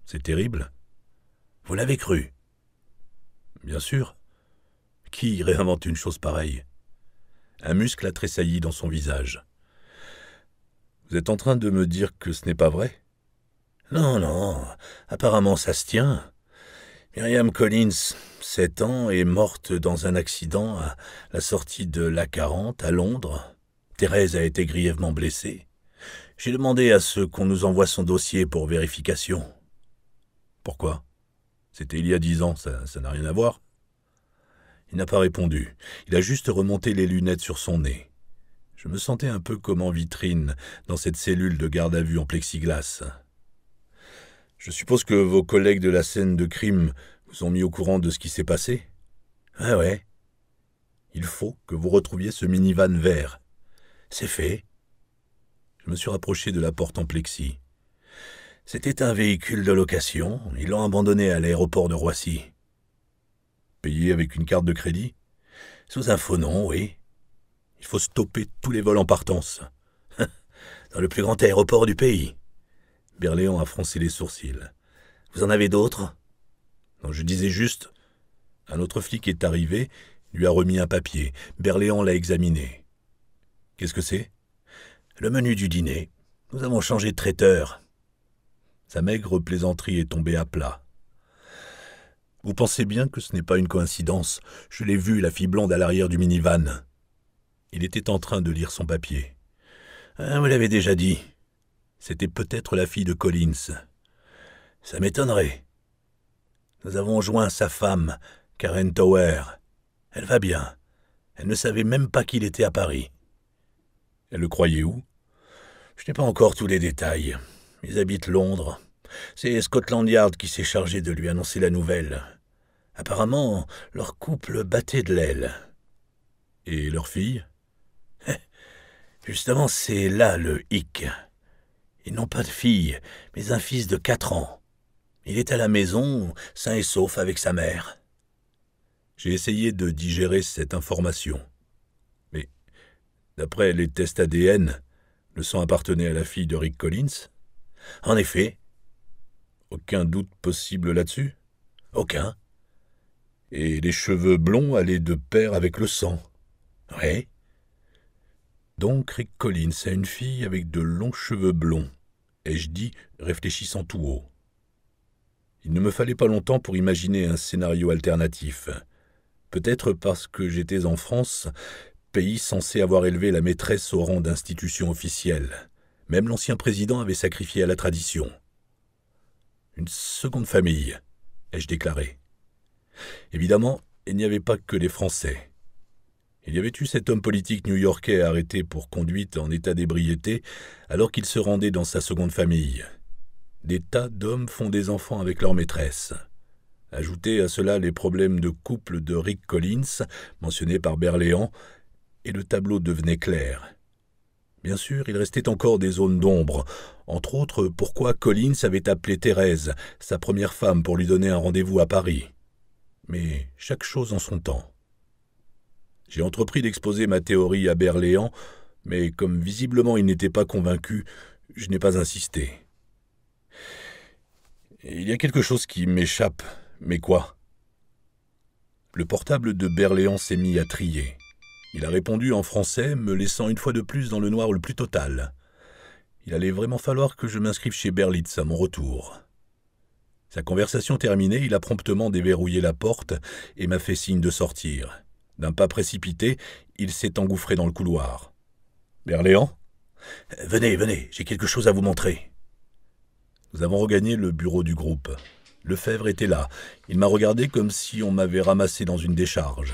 C'est terrible. Vous l'avez cru ? Bien sûr. Qui réinvente une chose pareille ? Un muscle a tressailli dans son visage. Vous êtes en train de me dire que ce n'est pas vrai ? Non, apparemment ça se tient. Myriam Collins, 7 ans, est morte dans un accident à la sortie de l'A40 à Londres. Thérèse a été grièvement blessée. J'ai demandé à ce qu'on nous envoie son dossier pour vérification. Pourquoi ? C'était il y a 10 ans, ça n'a rien à voir. Il n'a pas répondu. Il a juste remonté les lunettes sur son nez. Je me sentais un peu comme en vitrine, dans cette cellule de garde à vue en plexiglas. Je suppose que vos collègues de la scène de crime Vous ont mis au courant de ce qui s'est passé? Ah ouais. Il faut que vous retrouviez ce minivan vert. C'est fait. Je me suis rapproché de la porte en plexi. C'était un véhicule de location. Ils l'ont abandonné à l'aéroport de Roissy. Payé avec une carte de crédit? Sous un faux nom, oui. Il faut stopper tous les vols en partance. Dans le plus grand aéroport du pays. Berléand a froncé les sourcils. Vous en avez d'autres? Non, je disais juste... Un autre flic est arrivé, lui a remis un papier. Berléand l'a examiné. Qu'est-ce que c'est? Le menu du dîner. Nous avons changé de traiteur. Sa maigre plaisanterie est tombée à plat. Vous pensez bien que ce n'est pas une coïncidence. Je l'ai vue, la fille blonde à l'arrière du minivan. Il était en train de lire son papier. Ah, vous l'avez déjà dit. C'était peut-être la fille de Collins. Ça m'étonnerait. Nous avons joint sa femme, Karen Tower. Elle va bien. Elle ne savait même pas qu'il était à Paris. Elle le croyait où? Je n'ai pas encore tous les détails. Ils habitent Londres. C'est Scotland Yard qui s'est chargé de lui annoncer la nouvelle. Apparemment, leur couple battait de l'aile. Et leur fille? Justement, c'est là le hic. Ils n'ont pas de fille, mais un fils de 4 ans. Il est à la maison, sain et sauf avec sa mère. J'ai essayé de digérer cette information. Mais, d'après les tests ADN, le sang appartenait à la fille de Rick Collins. En effet. Aucun doute possible là-dessus? Aucun. Et les cheveux blonds allaient de pair avec le sang? Oui. Donc Rick Collins a une fille avec de longs cheveux blonds, ai-je dit, réfléchissant tout haut. Il ne me fallait pas longtemps pour imaginer un scénario alternatif. Peut-être parce que j'étais en France, pays censé avoir élevé la maîtresse au rang d'institution officielle. Même l'ancien président avait sacrifié à la tradition. Une seconde famille, ai-je déclaré. Évidemment, il n'y avait pas que les Français. Il y avait eu cet homme politique new-yorkais arrêté pour conduite en état d'ébriété alors qu'il se rendait dans sa seconde famille. Des tas d'hommes font des enfants avec leur maîtresse. Ajoutez à cela les problèmes de couple de Rick Collins, mentionnés par Berléand, et le tableau devenait clair. Bien sûr, il restait encore des zones d'ombre, entre autres pourquoi Collins avait appelé Thérèse, sa première femme, pour lui donner un rendez-vous à Paris. Mais chaque chose en son temps. J'ai entrepris d'exposer ma théorie à Berléand, mais comme visiblement il n'était pas convaincu, je n'ai pas insisté. Il y a quelque chose qui m'échappe, mais quoi? Le portable de Berléand s'est mis à trier. Il a répondu en français, me laissant une fois de plus dans le noir le plus total. Il allait vraiment falloir que je m'inscrive chez Berlitz à mon retour. Sa conversation terminée, il a promptement déverrouillé la porte et m'a fait signe de sortir. D'un pas précipité, il s'est engouffré dans le couloir. « Berléand ? Venez, venez, j'ai quelque chose à vous montrer. » Nous avons regagné le bureau du groupe. Lefebvre était là. Il m'a regardé comme si on m'avait ramassé dans une décharge.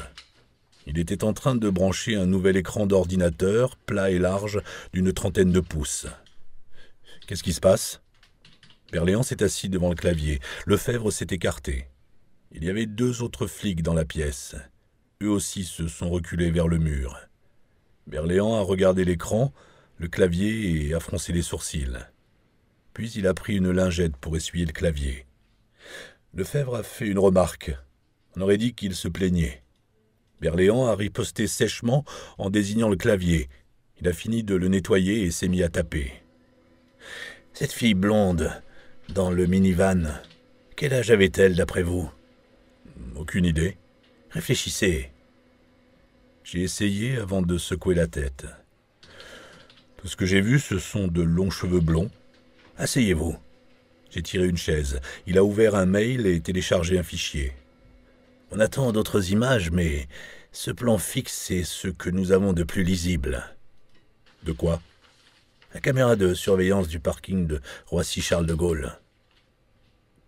Il était en train de brancher un nouvel écran d'ordinateur, plat et large, d'une 30aine de pouces. « Qu'est-ce qui se passe ?» Berléand s'est assis devant le clavier. Lefebvre s'est écarté. Il y avait 2 autres flics dans la pièce. Eux aussi se sont reculés vers le mur. Berléand a regardé l'écran, le clavier et a froncé les sourcils. Puis il a pris une lingette pour essuyer le clavier. Lefebvre a fait une remarque. On aurait dit qu'il se plaignait. Berléand a riposté sèchement en désignant le clavier. Il a fini de le nettoyer et s'est mis à taper. « Cette fille blonde, dans le minivan, quel âge avait-elle d'après vous ?»« Aucune idée. » « Réfléchissez. » J'ai essayé avant de secouer la tête. Tout ce que j'ai vu, ce sont de longs cheveux blonds. Asseyez-vous. J'ai tiré une chaise. Il a ouvert un mail et téléchargé un fichier. On attend d'autres images, mais ce plan fixe est ce que nous avons de plus lisible. De quoi? La caméra de surveillance du parking de Roissy-Charles de Gaulle.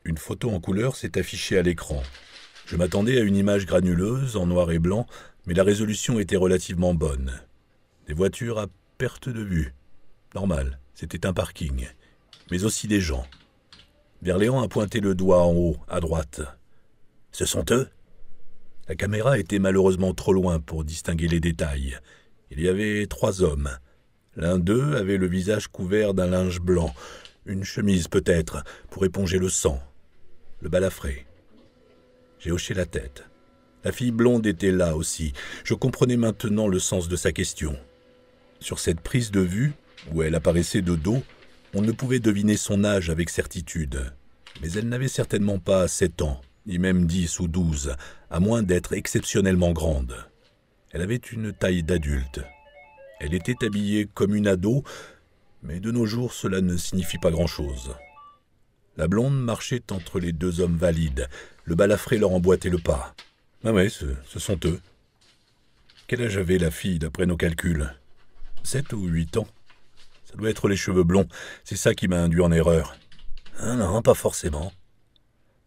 Une photo en couleur s'est affichée à l'écran. Je m'attendais à une image granuleuse, en noir et blanc, mais la résolution était relativement bonne. Des voitures à perte de vue. Normal, c'était un parking. Mais aussi des gens. Berléand a pointé le doigt en haut, à droite. Ce sont eux ?» La caméra était malheureusement trop loin pour distinguer les détails. Il y avait 3 hommes. L'un d'eux avait le visage couvert d'un linge blanc, une chemise peut-être, pour éponger le sang. Le balafré. J'ai hoché la tête. La fille blonde était là aussi. Je comprenais maintenant le sens de sa question. Sur cette prise de vue, où elle apparaissait de dos, on ne pouvait deviner son âge avec certitude. Mais elle n'avait certainement pas 7 ans, ni même 10 ou 12, à moins d'être exceptionnellement grande. Elle avait une taille d'adulte. Elle était habillée comme une ado, mais de nos jours cela ne signifie pas grand-chose. La blonde marchait entre les 2 hommes valides. Le balafré leur emboîtait le pas. Ah ouais, ce sont eux. Quel âge avait la fille d'après nos calculs? 7 ou 8 ans. Ça doit être les cheveux blonds, c'est ça qui m'a induit en erreur. Ah non, pas forcément.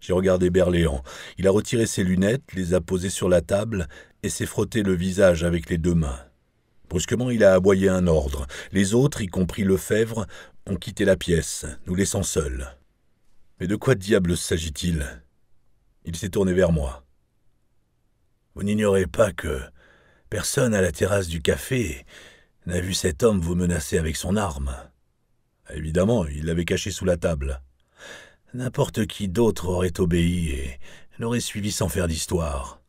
J'ai regardé Berléand. Il a retiré ses lunettes, les a posées sur la table et s'est frotté le visage avec les 2 mains. Brusquement, il a aboyé un ordre. Les autres, y compris Lefebvre, ont quitté la pièce, nous laissant seuls. Mais de quoi diable s'agit-il? Il s'est tourné vers moi. Vous n'ignorez pas que personne à la terrasse du café n'a vu cet homme vous menacer avec son arme. Évidemment, il l'avait caché sous la table. N'importe qui d'autre aurait obéi et l'aurait suivi sans faire d'histoire.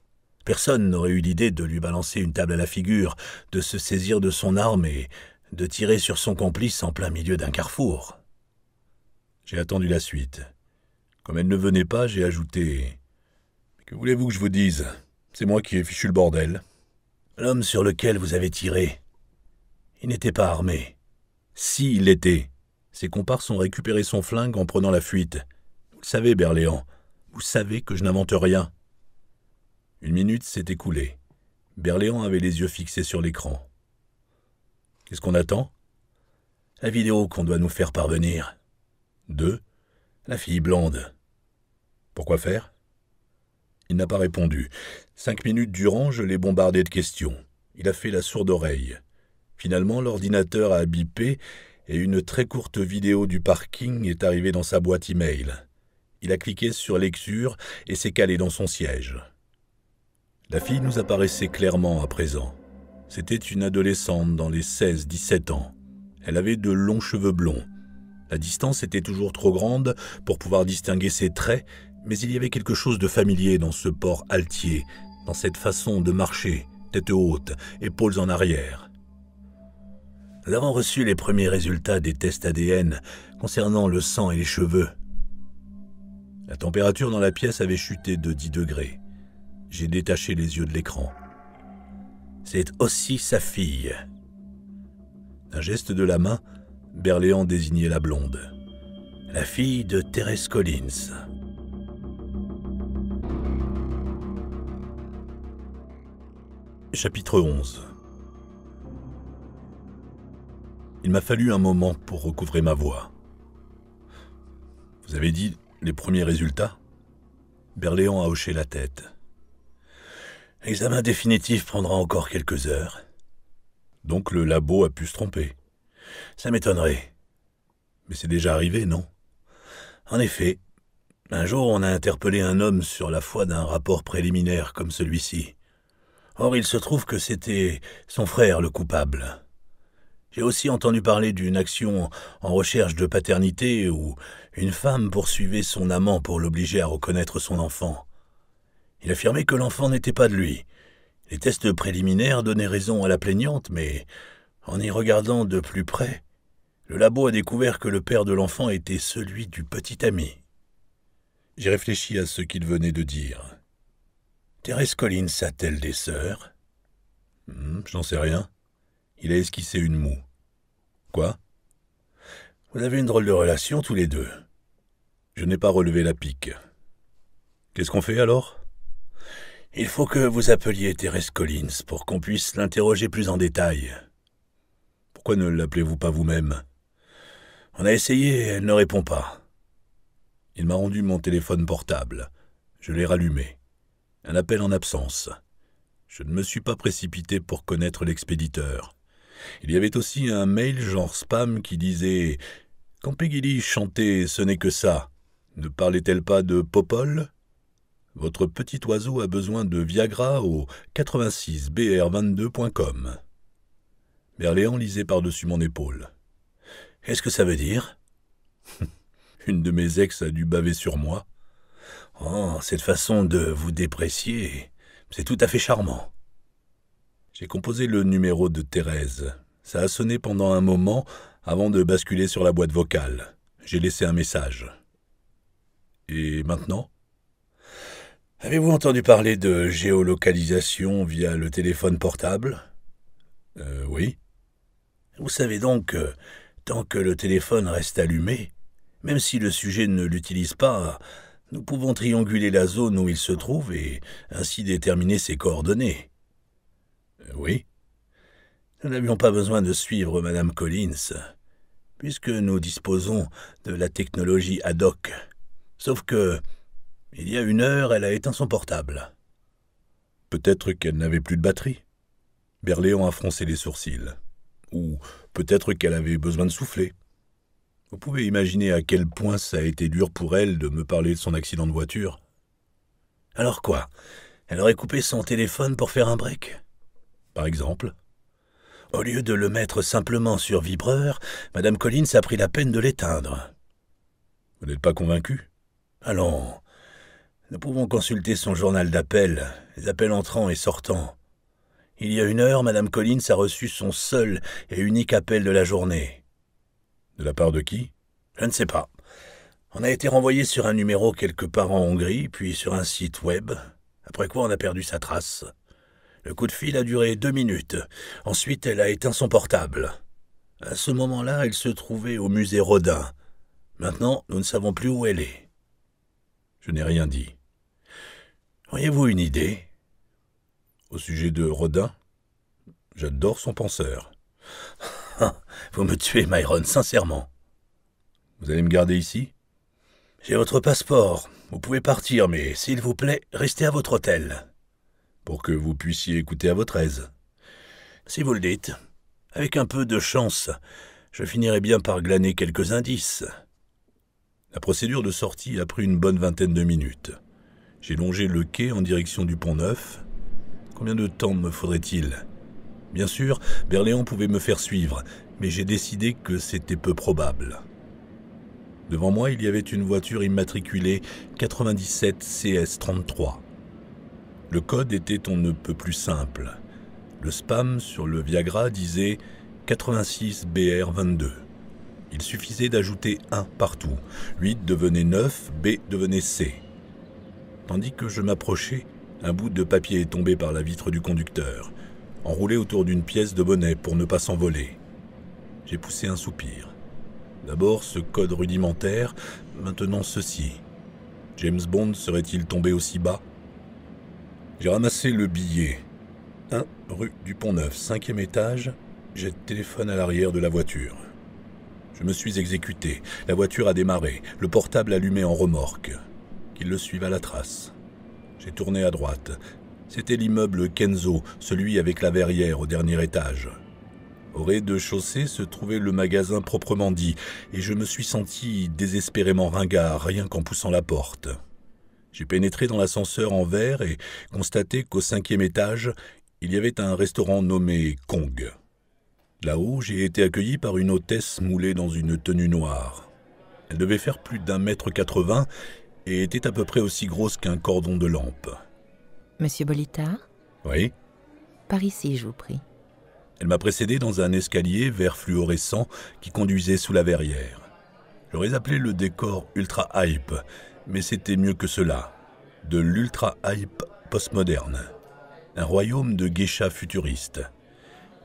Personne n'aurait eu l'idée de lui balancer une table à la figure, de se saisir de son arme et de tirer sur son complice en plein milieu d'un carrefour. J'ai attendu la suite. Comme elle ne venait pas, j'ai ajouté « Que voulez-vous que je vous dise? C'est moi qui ai fichu le bordel. » L'homme sur lequel vous avez tiré, il n'était pas armé. Si, il l'était. Ses comparses ont récupéré son flingue en prenant la fuite. Vous le savez, Berléand. Vous savez que je n'invente rien. 1 minute s'est écoulée. Berléand avait les yeux fixés sur l'écran. Qu'est-ce qu'on attend? La vidéo qu'on doit nous faire parvenir. 2. La fille blonde. Pourquoi faire? Il n'a pas répondu. 5 minutes durant, je l'ai bombardé de questions. Il a fait la sourde oreille. Finalement, l'ordinateur a bipé et une très courte vidéo du parking est arrivée dans sa boîte email. Il a cliqué sur lecture et s'est calé dans son siège. La fille nous apparaissait clairement à présent. C'était une adolescente dans les 16-17 ans. Elle avait de longs cheveux blonds. La distance était toujours trop grande pour pouvoir distinguer ses traits, mais il y avait quelque chose de familier dans ce port altier, dans cette façon de marcher, tête haute, épaules en arrière. Nous avons reçu les premiers résultats des tests ADN concernant le sang et les cheveux. La température dans la pièce avait chuté de 10 degrés. J'ai détaché les yeux de l'écran. C'est aussi sa fille. D'un geste de la main, Berléand désignait la blonde. La fille de Thérèse Collins. Chapitre 11. Il m'a fallu un moment pour recouvrer ma voix. Vous avez dit les premiers résultats? Berléand a hoché la tête. L'examen définitif prendra encore quelques heures. Donc le labo a pu se tromper. Ça m'étonnerait. Mais c'est déjà arrivé, non? En effet, un jour on a interpellé un homme sur la foi d'un rapport préliminaire comme celui-ci. Or il se trouve que c'était son frère le coupable. J'ai aussi entendu parler d'une action en recherche de paternité où une femme poursuivait son amant pour l'obliger à reconnaître son enfant. Il affirmait que l'enfant n'était pas de lui. Les tests préliminaires donnaient raison à la plaignante, mais en y regardant de plus près, le labo a découvert que le père de l'enfant était celui du petit ami. J'ai réfléchi à ce qu'il venait de dire. Thérèse Collins a-t-elle des sœurs? J'en sais rien. Il a esquissé une moue. Quoi? Vous avez une drôle de relation tous les deux. Je n'ai pas relevé la pique. Qu'est-ce qu'on fait alors? Il faut que vous appeliez Thérèse Collins pour qu'on puisse l'interroger plus en détail. Pourquoi ne l'appelez-vous pas vous-même? On a essayé et elle ne répond pas. Il m'a rendu mon téléphone portable. Je l'ai rallumé. Un appel en absence. Je ne me suis pas précipité pour connaître l'expéditeur. Il y avait aussi un mail genre spam qui disait « Quand Peggy Lee chantait « Ce n'est que ça », ne parlait-elle pas de Popol ?» Votre petit oiseau a besoin de Viagra au 86br22.com. Berléand lisait par-dessus mon épaule. « Qu'est-ce que ça veut dire ?» Une de mes ex a dû baver sur moi. « Oh, cette façon de vous déprécier, c'est tout à fait charmant. » J'ai composé le numéro de Thérèse. Ça a sonné pendant un moment avant de basculer sur la boîte vocale. J'ai laissé un message. Et maintenant ? Avez-vous entendu parler de géolocalisation via le téléphone portable ? Oui. Vous savez donc que, tant que le téléphone reste allumé, même si le sujet ne l'utilise pas, nous pouvons trianguler la zone où il se trouve et ainsi déterminer ses coordonnées. Oui. Nous n'avions pas besoin de suivre Madame Collins, puisque nous disposons de la technologie ad hoc. Sauf que, il y a 1 heure, elle a éteint son portable. Peut-être qu'elle n'avait plus de batterie. Berléand a froncé les sourcils. Ou peut-être qu'elle avait besoin de souffler. Vous pouvez imaginer à quel point ça a été dur pour elle de me parler de son accident de voiture. Alors quoi ? Elle aurait coupé son téléphone pour faire un break ? Par exemple. Au lieu de le mettre simplement sur vibreur, Madame Collins a pris la peine de l'éteindre. Vous n'êtes pas convaincu ? Allons, nous pouvons consulter son journal d'appels, les appels entrants et sortants. Il y a 1 heure, Madame Collins a reçu son seul et unique appel de la journée. De la part de qui ? Je ne sais pas. On a été renvoyé sur un numéro quelque part en Hongrie, puis sur un site web, après quoi on a perdu sa trace. Le coup de fil a duré 2 minutes. Ensuite, elle a éteint son portable. À ce moment-là, elle se trouvait au musée Rodin. Maintenant, nous ne savons plus où elle est. Je n'ai rien dit. Auriez-vous une idée ? Au sujet de Rodin ? J'adore son penseur. Vous me tuez, Myron, sincèrement. Vous allez me garder ici ? J'ai votre passeport. Vous pouvez partir, mais s'il vous plaît, restez à votre hôtel. Pour que vous puissiez écouter à votre aise. Si vous le dites. Avec un peu de chance, je finirai bien par glaner quelques indices. La procédure de sortie a pris une bonne 20aine de minutes. J'ai longé le quai en direction du Pont-Neuf. Combien de temps me faudrait-il ? Bien sûr, Berléand pouvait me faire suivre, mais j'ai décidé que c'était peu probable. Devant moi, il y avait une voiture immatriculée 97 CS33. Le code était on ne peut plus simple. Le spam sur le Viagra disait 86BR22. Il suffisait d'ajouter 1 partout. 8 devenait 9, B devenait C. Tandis que je m'approchais, un bout de papier est tombé par la vitre du conducteur, enroulé autour d'une pièce de bonnet pour ne pas s'envoler. J'ai poussé un soupir. D'abord ce code rudimentaire, maintenant ceci. James Bond serait-il tombé aussi bas ? J'ai ramassé le billet. 1 rue du Pont-Neuf, 5e étage, j'ai le téléphone à l'arrière de la voiture. Je me suis exécuté. La voiture a démarré, le portable allumé en remorque. Qu'il le suive à la trace. J'ai tourné à droite. C'était l'immeuble Kenzo, celui avec la verrière au dernier étage. Au rez-de-chaussée se trouvait le magasin proprement dit, et je me suis senti désespérément ringard rien qu'en poussant la porte. J'ai pénétré dans l'ascenseur en verre et constaté qu'au 5e étage, il y avait un restaurant nommé Kong. Là-haut, j'ai été accueilli par une hôtesse moulée dans une tenue noire. Elle devait faire plus d'1,80 m et était à peu près aussi grosse qu'un cordon de lampe. Monsieur Bolitard ? Oui. Par ici, je vous prie. Elle m'a précédé dans un escalier vert fluorescent qui conduisait sous la verrière. J'aurais appelé le décor ultra hype, mais c'était mieux que cela. De l'ultra hype postmoderne. Un royaume de geishas futuristes.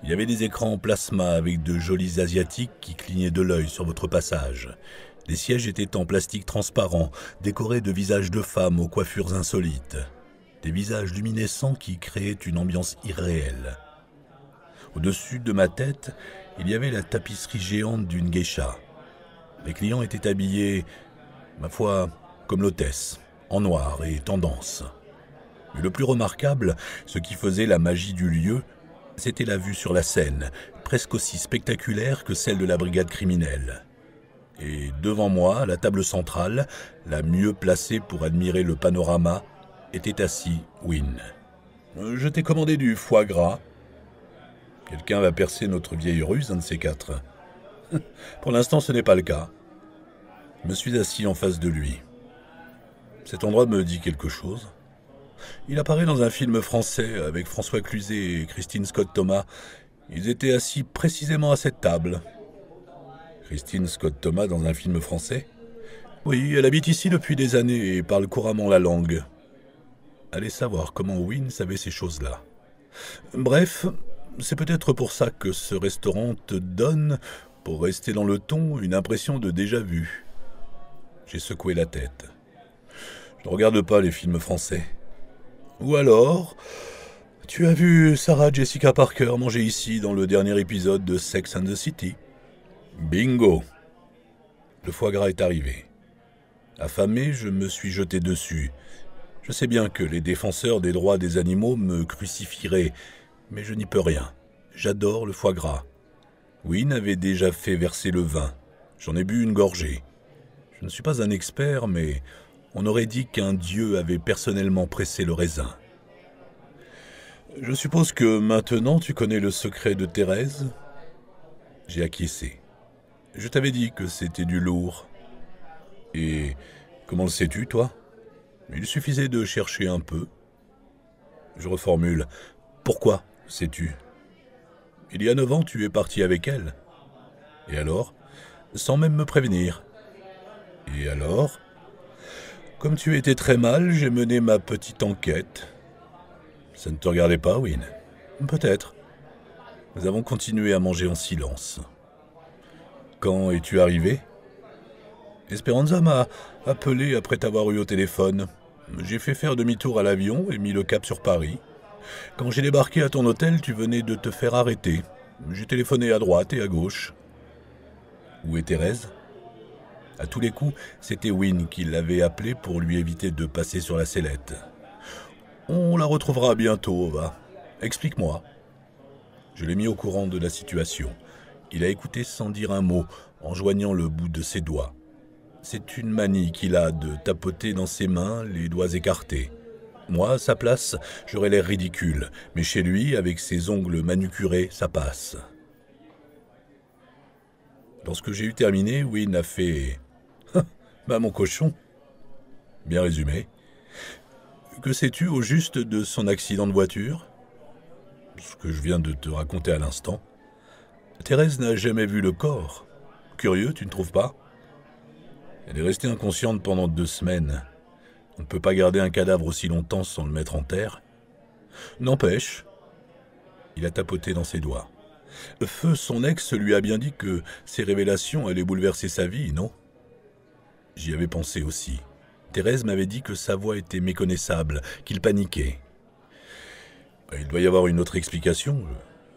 Il y avait des écrans en plasma avec de jolis asiatiques qui clignaient de l'œil sur votre passage. Les sièges étaient en plastique transparent, décorés de visages de femmes aux coiffures insolites. Des visages luminescents qui créaient une ambiance irréelle. Au-dessus de ma tête, il y avait la tapisserie géante d'une geisha. Les clients étaient habillés, ma foi, comme l'hôtesse, en noir et tendance. Mais le plus remarquable, ce qui faisait la magie du lieu, c'était la vue sur la Seine, presque aussi spectaculaire que celle de la brigade criminelle. Et devant moi, à la table centrale, la mieux placée pour admirer le panorama, était assis, Wynne. Je t'ai commandé du foie gras. Quelqu'un va percer notre vieille ruse, un de ces quatre. Pour l'instant, ce n'est pas le cas. Je me suis assis en face de lui. Cet endroit me dit quelque chose. Il apparaît dans un film français avec François Cluzet et Christine Scott Thomas. Ils étaient assis précisément à cette table. Christine Scott Thomas dans un film français ? Oui, elle habite ici depuis des années et parle couramment la langue. Allez savoir comment Wynne savait ces choses-là. Bref, c'est peut-être pour ça que ce restaurant te donne, pour rester dans le ton, une impression de déjà-vu. J'ai secoué la tête. Je ne regarde pas les films français. Ou alors, tu as vu Sarah Jessica Parker manger ici dans le dernier épisode de Sex and the City ? Bingo ! Le foie gras est arrivé. Affamé, je me suis jeté dessus. Je sais bien que les défenseurs des droits des animaux me crucifieraient, mais je n'y peux rien. J'adore le foie gras. Wynne avait déjà fait verser le vin. J'en ai bu une gorgée. Je ne suis pas un expert, mais on aurait dit qu'un dieu avait personnellement pressé le raisin. Je suppose que maintenant tu connais le secret de Thérèse ? J'ai acquiescé. Je t'avais dit que c'était du lourd. Et comment le sais-tu, toi ? Il suffisait de chercher un peu. Je reformule. Pourquoi sais-tu ? Il y a 9 ans, tu es parti avec elle. Et alors ? Sans même me prévenir. Et alors ? Comme tu étais très mal, j'ai mené ma petite enquête. Ça ne te regardait pas, Wynne ? Peut-être. Nous avons continué à manger en silence. Quand es-tu arrivé ? Esperanza m'a appelé après t'avoir eu au téléphone. J'ai fait faire demi-tour à l'avion et mis le cap sur Paris. Quand j'ai débarqué à ton hôtel, tu venais de te faire arrêter. J'ai téléphoné à droite et à gauche. Où est Thérèse ? À tous les coups, c'était Wynne qui l'avait appelée pour lui éviter de passer sur la sellette. On la retrouvera bientôt, va. Explique-moi. Je l'ai mis au courant de la situation. Il a écouté sans dire un mot, en joignant le bout de ses doigts. C'est une manie qu'il a de tapoter dans ses mains, les doigts écartés. Moi, à sa place, j'aurais l'air ridicule, mais chez lui, avec ses ongles manucurés, ça passe. Lorsque j'ai eu terminé, Wynne a fait... Bah, mon cochon. Bien résumé. Que sais-tu au juste de son accident de voiture ? Ce que je viens de te raconter à l'instant. Thérèse n'a jamais vu le corps. Curieux, tu ne trouves pas ? Elle est restée inconsciente pendant 2 semaines. On ne peut pas garder un cadavre aussi longtemps sans le mettre en terre. N'empêche, il a tapoté dans ses doigts. Feu, son ex, lui a bien dit que ces révélations allaient bouleverser sa vie, non ? J'y avais pensé aussi. Thérèse m'avait dit que sa voix était méconnaissable, qu'il paniquait. Il doit y avoir une autre explication.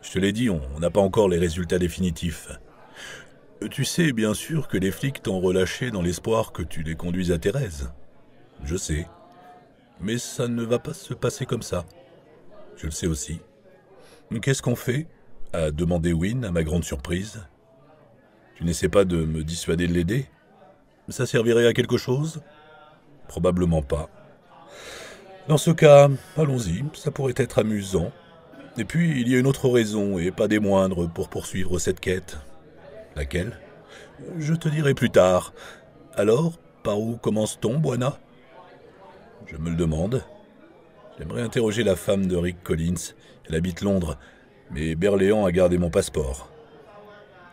Je te l'ai dit, on n'a pas encore les résultats définitifs. Tu sais bien sûr que les flics t'ont relâché dans l'espoir que tu les conduises à Thérèse. Je sais. Mais ça ne va pas se passer comme ça. Je le sais aussi. Qu'est-ce qu'on fait ? A demandé Wynne à ma grande surprise. Tu n'essaies pas de me dissuader de l'aider ? Ça servirait à quelque chose ? Probablement pas. Dans ce cas, allons-y, ça pourrait être amusant. Et puis, il y a une autre raison, et pas des moindres, pour poursuivre cette quête. Laquelle ? Je te dirai plus tard. Alors, par où commence-t-on, Buana ? Je me le demande. J'aimerais interroger la femme de Rick Collins. Elle habite Londres, mais Berléand a gardé mon passeport.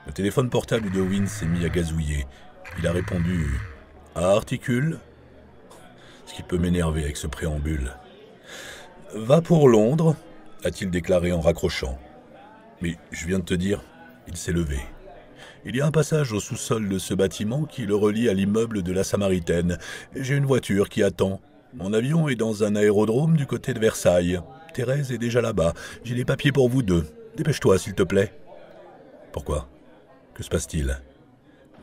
Le téléphone portable de Wynne s'est mis à gazouiller. Il a répondu « À Articule ?» Ce qui peut m'énerver avec ce préambule. « Va pour Londres », a-t-il déclaré en raccrochant. Mais je viens de te dire, il s'est levé. Il y a un passage au sous-sol de ce bâtiment qui le relie à l'immeuble de la Samaritaine. J'ai une voiture qui attend. Mon avion est dans un aérodrome du côté de Versailles. Thérèse est déjà là-bas. J'ai les papiers pour vous deux. Dépêche-toi, s'il te plaît. Pourquoi ? Que se passe-t-il ?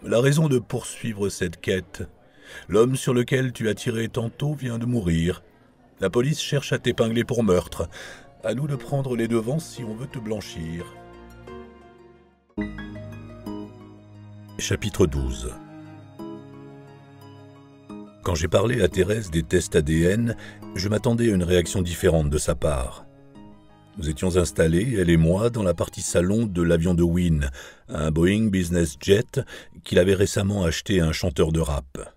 La raison de poursuivre cette quête. L'homme sur lequel tu as tiré tantôt vient de mourir. La police cherche à t'épingler pour meurtre. À nous de prendre les devants si on veut te blanchir. Chapitre 12. Quand j'ai parlé à Thérèse des tests ADN, je m'attendais à une réaction différente de sa part. Nous étions installés, elle et moi, dans la partie salon de l'avion de Wynne, un Boeing Business Jet qu'il avait récemment acheté à un chanteur de rap.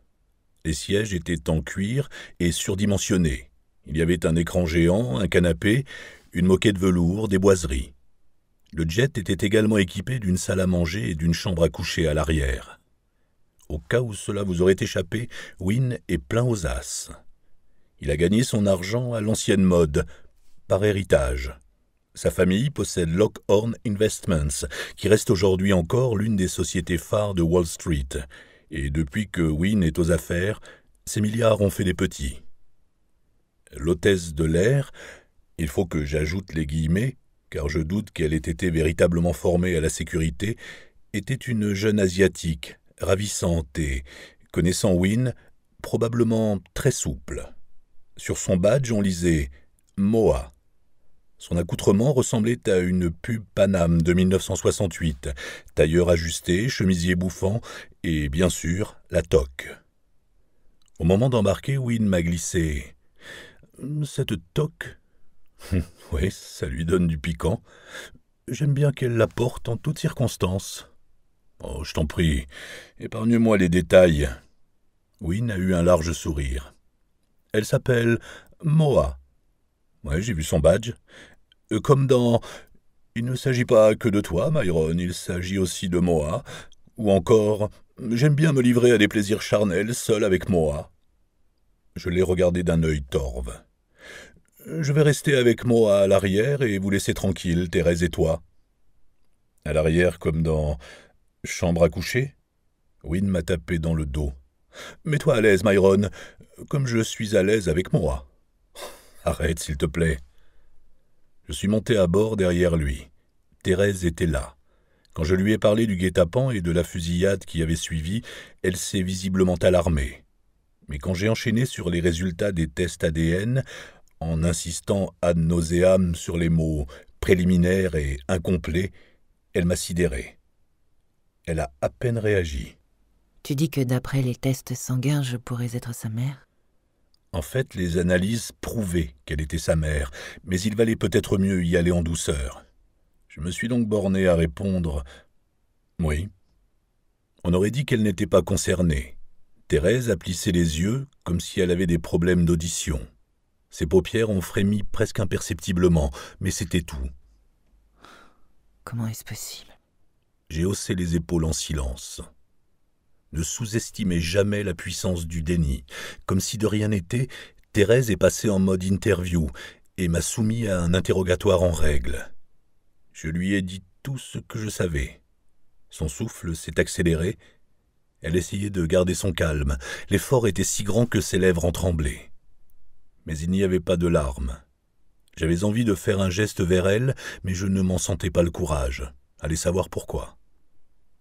Les sièges étaient en cuir et surdimensionnés. Il y avait un écran géant, un canapé, une moquette velours, des boiseries. Le jet était également équipé d'une salle à manger et d'une chambre à coucher à l'arrière. Au cas où cela vous aurait échappé, Wynne est plein aux as. Il a gagné son argent à l'ancienne mode, par héritage. Sa famille possède Lockhorn Investments, qui reste aujourd'hui encore l'une des sociétés phares de Wall Street. Et depuis que Wynne est aux affaires, ses milliards ont fait des petits. L'hôtesse de l'air, il faut que j'ajoute les guillemets, car je doute qu'elle ait été véritablement formée à la sécurité, était une jeune asiatique, ravissante et, connaissant Wynne, probablement très souple. Sur son badge, on lisait « Moa ». Son accoutrement ressemblait à une pub Paname de 1968, tailleur ajusté, chemisier bouffant et, bien sûr, la toque. Au moment d'embarquer, Wynne m'a glissé « Cette toque ?» Oui, ça lui donne du piquant. J'aime bien qu'elle la porte en toutes circonstances. Oh, je t'en prie, épargne-moi les détails. Wynne a eu un large sourire. Elle s'appelle Moa. Ouais, j'ai vu son badge. Comme dans « Il ne s'agit pas que de toi, Myron, il s'agit aussi de Moa », ou encore « J'aime bien me livrer à des plaisirs charnels seul avec Moa ». Je l'ai regardé d'un œil torve. « Je vais rester avec Moa à l'arrière et vous laisser tranquille, Thérèse et toi. » À l'arrière comme dans « Chambre à coucher ?» Wynne m'a tapé dans le dos. « Mets-toi à l'aise, Myron, comme je suis à l'aise avec Moa. » Arrête, s'il te plaît. Je suis monté à bord derrière lui. Thérèse était là. Quand je lui ai parlé du guet-apens et de la fusillade qui avait suivi, elle s'est visiblement alarmée. Mais quand j'ai enchaîné sur les résultats des tests ADN, en insistant ad nauseam sur les mots préliminaires et incomplets, elle m'a sidéré. Elle a à peine réagi. Tu dis que d'après les tests sanguins, je pourrais être sa mère ? En fait, les analyses prouvaient qu'elle était sa mère, mais il valait peut-être mieux y aller en douceur. Je me suis donc borné à répondre « Oui ». On aurait dit qu'elle n'était pas concernée. Thérèse a plissé les yeux comme si elle avait des problèmes d'audition. Ses paupières ont frémi presque imperceptiblement, mais c'était tout. Comment est-ce possible ? J'ai haussé les épaules en silence. Ne sous-estimez jamais la puissance du déni. Comme si de rien n'était, Thérèse est passée en mode interview et m'a soumis à un interrogatoire en règle. Je lui ai dit tout ce que je savais. Son souffle s'est accéléré. Elle essayait de garder son calme. L'effort était si grand que ses lèvres en tremblaient. Mais il n'y avait pas de larmes. J'avais envie de faire un geste vers elle, mais je ne m'en sentais pas le courage. Allez savoir pourquoi.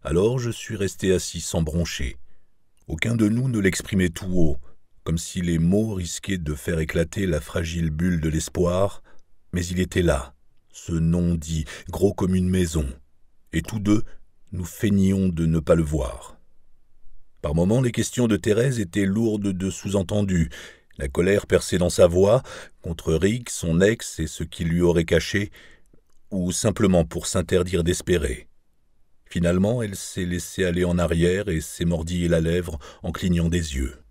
Alors je suis resté assis sans broncher. Aucun de nous ne l'exprimait tout haut, comme si les mots risquaient de faire éclater la fragile bulle de l'espoir, mais il était là, ce non dit, gros comme une maison, et tous deux, nous feignions de ne pas le voir. Par moments, les questions de Thérèse étaient lourdes de sous-entendus, la colère perçait dans sa voix, contre Rick, son ex et ce qu'il lui aurait caché, ou simplement pour s'interdire d'espérer. Finalement, elle s'est laissée aller en arrière et s'est mordillée la lèvre en clignant des yeux.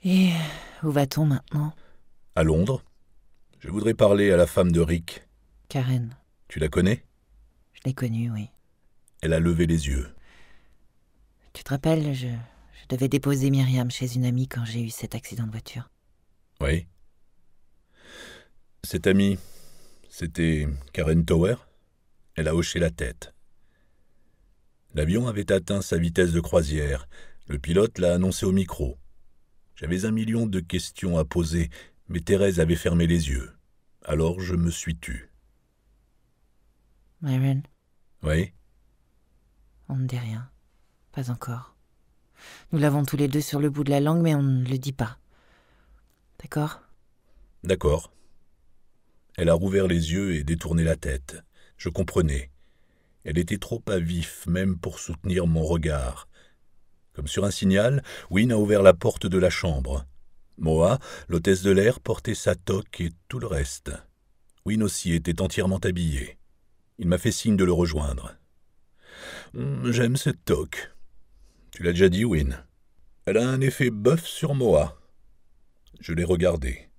Et où va-t-on maintenant ? À Londres. Je voudrais parler à la femme de Rick. Karen. Tu la connais ? Je l'ai connue, oui. Elle a levé les yeux. Tu te rappelles, je devais déposer Myriam chez une amie quand j'ai eu cet accident de voiture. Oui. Cette amie, c'était Karen Tower ? Elle a hoché la tête. L'avion avait atteint sa vitesse de croisière. Le pilote l'a annoncé au micro. J'avais 1 million de questions à poser, mais Thérèse avait fermé les yeux. Alors je me suis tu. Myron ? Oui ? On ne dit rien. Pas encore. Nous l'avons tous les deux sur le bout de la langue, mais on ne le dit pas. D'accord ? D'accord. Elle a rouvert les yeux et détourné la tête. Je comprenais. Elle était trop à vif, même pour soutenir mon regard. Comme sur un signal, Wynne a ouvert la porte de la chambre. Moa, l'hôtesse de l'air, portait sa toque et tout le reste. Wynne aussi était entièrement habillé. Il m'a fait signe de le rejoindre. « J'aime cette toque. Tu l'as déjà dit, Wynne. Elle a un effet bœuf sur Moa. » Je l'ai regardé.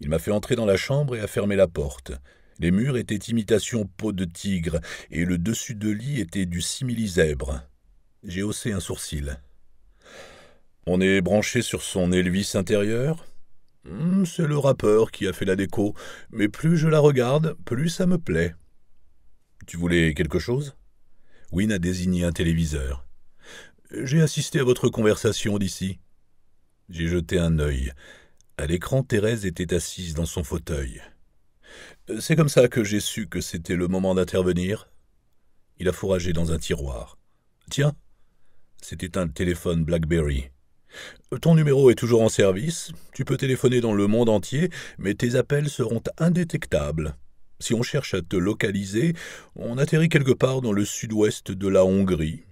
Il m'a fait entrer dans la chambre et a fermé la porte. Les murs étaient imitation peau de tigre et le dessus de lit était du simili-zèbre. J'ai haussé un sourcil. On est branché sur son Elvis intérieur ? C'est le rappeur qui a fait la déco, mais plus je la regarde, plus ça me plaît. Tu voulais quelque chose ? Wynne a désigné un téléviseur. J'ai assisté à votre conversation d'ici. J'ai jeté un œil. À l'écran, Thérèse était assise dans son fauteuil. C'est comme ça que j'ai su que c'était le moment d'intervenir. Il a fourragé dans un tiroir. Tiens, c'était un téléphone BlackBerry. Ton numéro est toujours en service, tu peux téléphoner dans le monde entier, mais tes appels seront indétectables. Si on cherche à te localiser, on atterrit quelque part dans le sud-ouest de la Hongrie.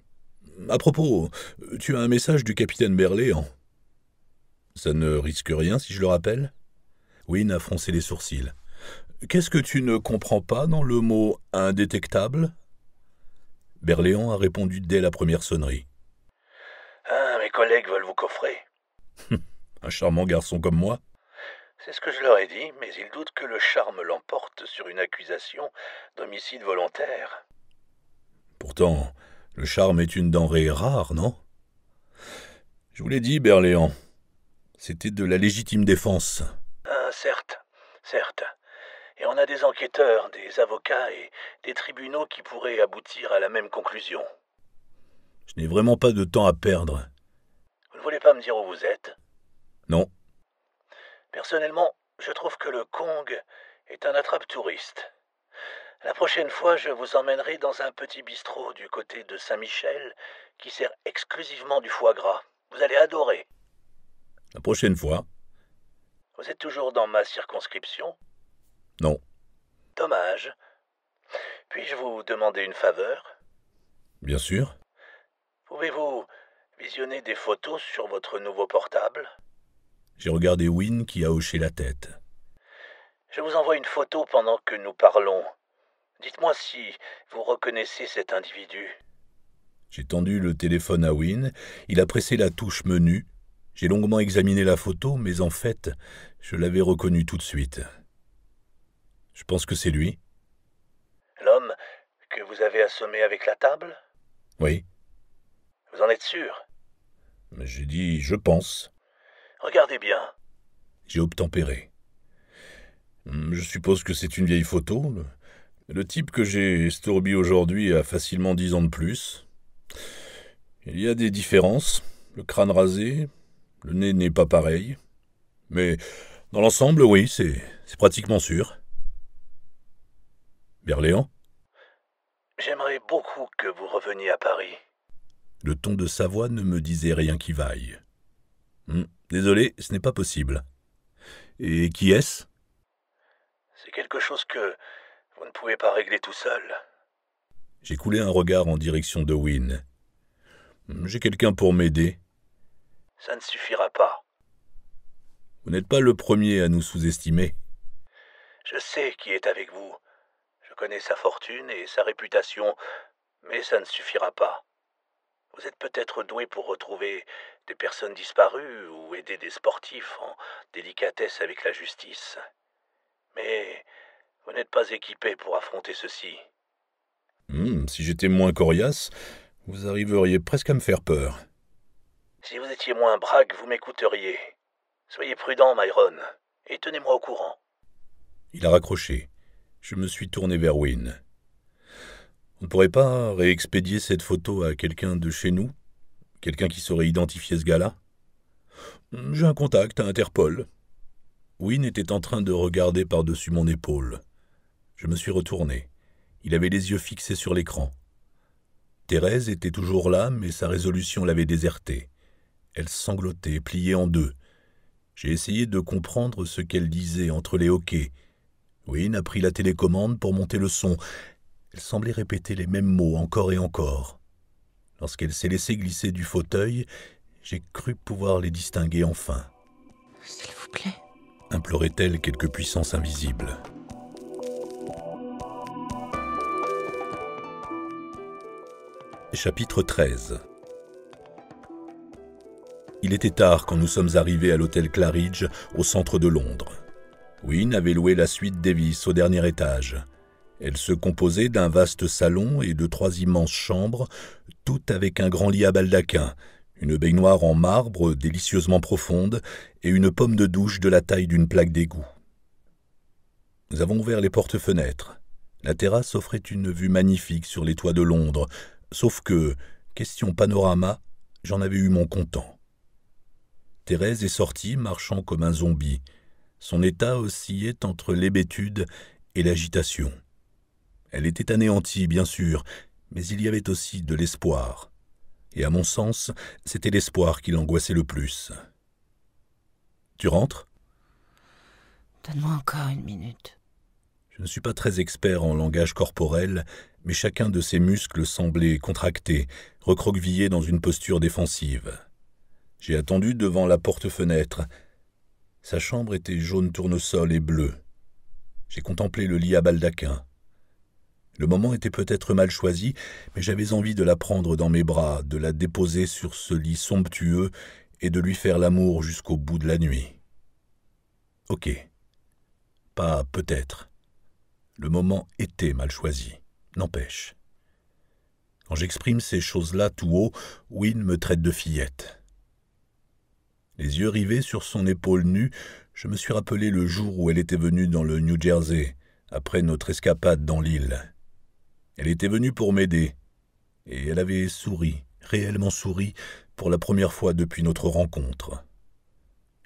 À propos, tu as un message du capitaine Berléand. Ça ne risque rien si je le rappelle ? Wynne a froncé les sourcils. Qu'est-ce que tu ne comprends pas dans le mot « indétectable » Berléand a répondu dès la première sonnerie. Mes collègues veulent vous coffrer. Un charmant garçon comme moi. C'est ce que je leur ai dit, mais ils doutent que le charme l'emporte sur une accusation d'homicide volontaire. Pourtant, le charme est une denrée rare, non ? Je vous l'ai dit, Berléand. C'était de la légitime défense. Certes. Et on a des enquêteurs, des avocats et des tribunaux qui pourraient aboutir à la même conclusion. Je n'ai vraiment pas de temps à perdre. Vous ne voulez pas me dire où vous êtes ? Non. Personnellement, je trouve que le Kong est un attrape-touriste. La prochaine fois, je vous emmènerai dans un petit bistrot du côté de Saint-Michel qui sert exclusivement du foie gras. Vous allez adorer. La prochaine fois. Vous êtes toujours dans ma circonscription ? Non. Dommage. Puis-je vous demander une faveur ? Bien sûr. Pouvez-vous visionner des photos sur votre nouveau portable ? J'ai regardé Wynne qui a hoché la tête. Je vous envoie une photo pendant que nous parlons. Dites-moi si vous reconnaissez cet individu. J'ai tendu le téléphone à Wynne, il a pressé la touche menu. J'ai longuement examiné la photo, mais en fait, je l'avais reconnu tout de suite. Je pense que c'est lui. L'homme que vous avez assommé avec la table ? Oui. Vous en êtes sûr ? J'ai dit « je pense ». Regardez bien. J'ai obtempéré. Je suppose que c'est une vieille photo. Le type que j'ai estourbé aujourd'hui a facilement 10 ans de plus. Il y a des différences. Le crâne rasé, le nez n'est pas pareil. Mais dans l'ensemble, oui, c'est pratiquement sûr. Berléand ? J'aimerais beaucoup que vous reveniez à Paris. Le ton de sa voix ne me disait rien qui vaille. Désolé, ce n'est pas possible. Et qui est-ce ? C'est quelque chose que vous ne pouvez pas régler tout seul. J'ai coulé un regard en direction de Wynne. J'ai quelqu'un pour m'aider. Ça ne suffira pas. Vous n'êtes pas le premier à nous sous-estimer. Je sais qui est avec vous. Je connais sa fortune et sa réputation, mais ça ne suffira pas. Vous êtes peut-être doué pour retrouver des personnes disparues ou aider des sportifs en délicatesse avec la justice. Mais vous n'êtes pas équipé pour affronter ceci. Si j'étais moins coriace, vous arriveriez presque à me faire peur. Si vous étiez moins braque, vous m'écouteriez. Soyez prudent, Myron, et tenez-moi au courant. Il a raccroché. Je me suis tourné vers Wynne. On ne pourrait pas réexpédier cette photo à quelqu'un de chez nous ? Quelqu'un qui saurait identifier ce gars-là ? J'ai un contact à Interpol. Wynne était en train de regarder par-dessus mon épaule. Je me suis retourné. Il avait les yeux fixés sur l'écran. Thérèse était toujours là, mais sa résolution l'avait désertée. Elle sanglotait, pliée en deux. J'ai essayé de comprendre ce qu'elle disait entre les hoquets. Wynne a pris la télécommande pour monter le son. Elle semblait répéter les mêmes mots encore et encore. Lorsqu'elle s'est laissée glisser du fauteuil, j'ai cru pouvoir les distinguer enfin. « S'il vous plaît. » implorait-elle quelque puissance invisible. Chapitre 13. Il était tard quand nous sommes arrivés à l'hôtel Claridge, au centre de Londres. Wynne avait loué la suite Davis au dernier étage. Elle se composait d'un vaste salon et de 3 immenses chambres, toutes avec un grand lit à baldaquin, une baignoire en marbre délicieusement profonde et une pomme de douche de la taille d'une plaque d'égout. Nous avons ouvert les portes-fenêtres. La terrasse offrait une vue magnifique sur les toits de Londres, sauf que, question panorama, j'en avais eu mon comptant. Thérèse est sortie marchant comme un zombie. Son état oscillait entre l'hébétude et l'agitation. Elle était anéantie, bien sûr, mais il y avait aussi de l'espoir. Et à mon sens, c'était l'espoir qui l'angoissait le plus. « Tu rentres ?» ?»« Donne-moi encore 1 minute. » Je ne suis pas très expert en langage corporel, mais chacun de ses muscles semblait contracté, recroquevillé dans une posture défensive. J'ai attendu devant la porte-fenêtre. Sa chambre était jaune tournesol et bleue. J'ai contemplé le lit à baldaquin. Le moment était peut-être mal choisi, mais j'avais envie de la prendre dans mes bras, de la déposer sur ce lit somptueux et de lui faire l'amour jusqu'au bout de la nuit. Ok. Pas peut-être. Le moment était mal choisi, n'empêche. Quand j'exprime ces choses-là tout haut, Wynne me traite de fillette. Les yeux rivés sur son épaule nue, je me suis rappelé le jour où elle était venue dans le New Jersey, après notre escapade dans l'île. Elle était venue pour m'aider, et elle avait souri, réellement souri, pour la première fois depuis notre rencontre.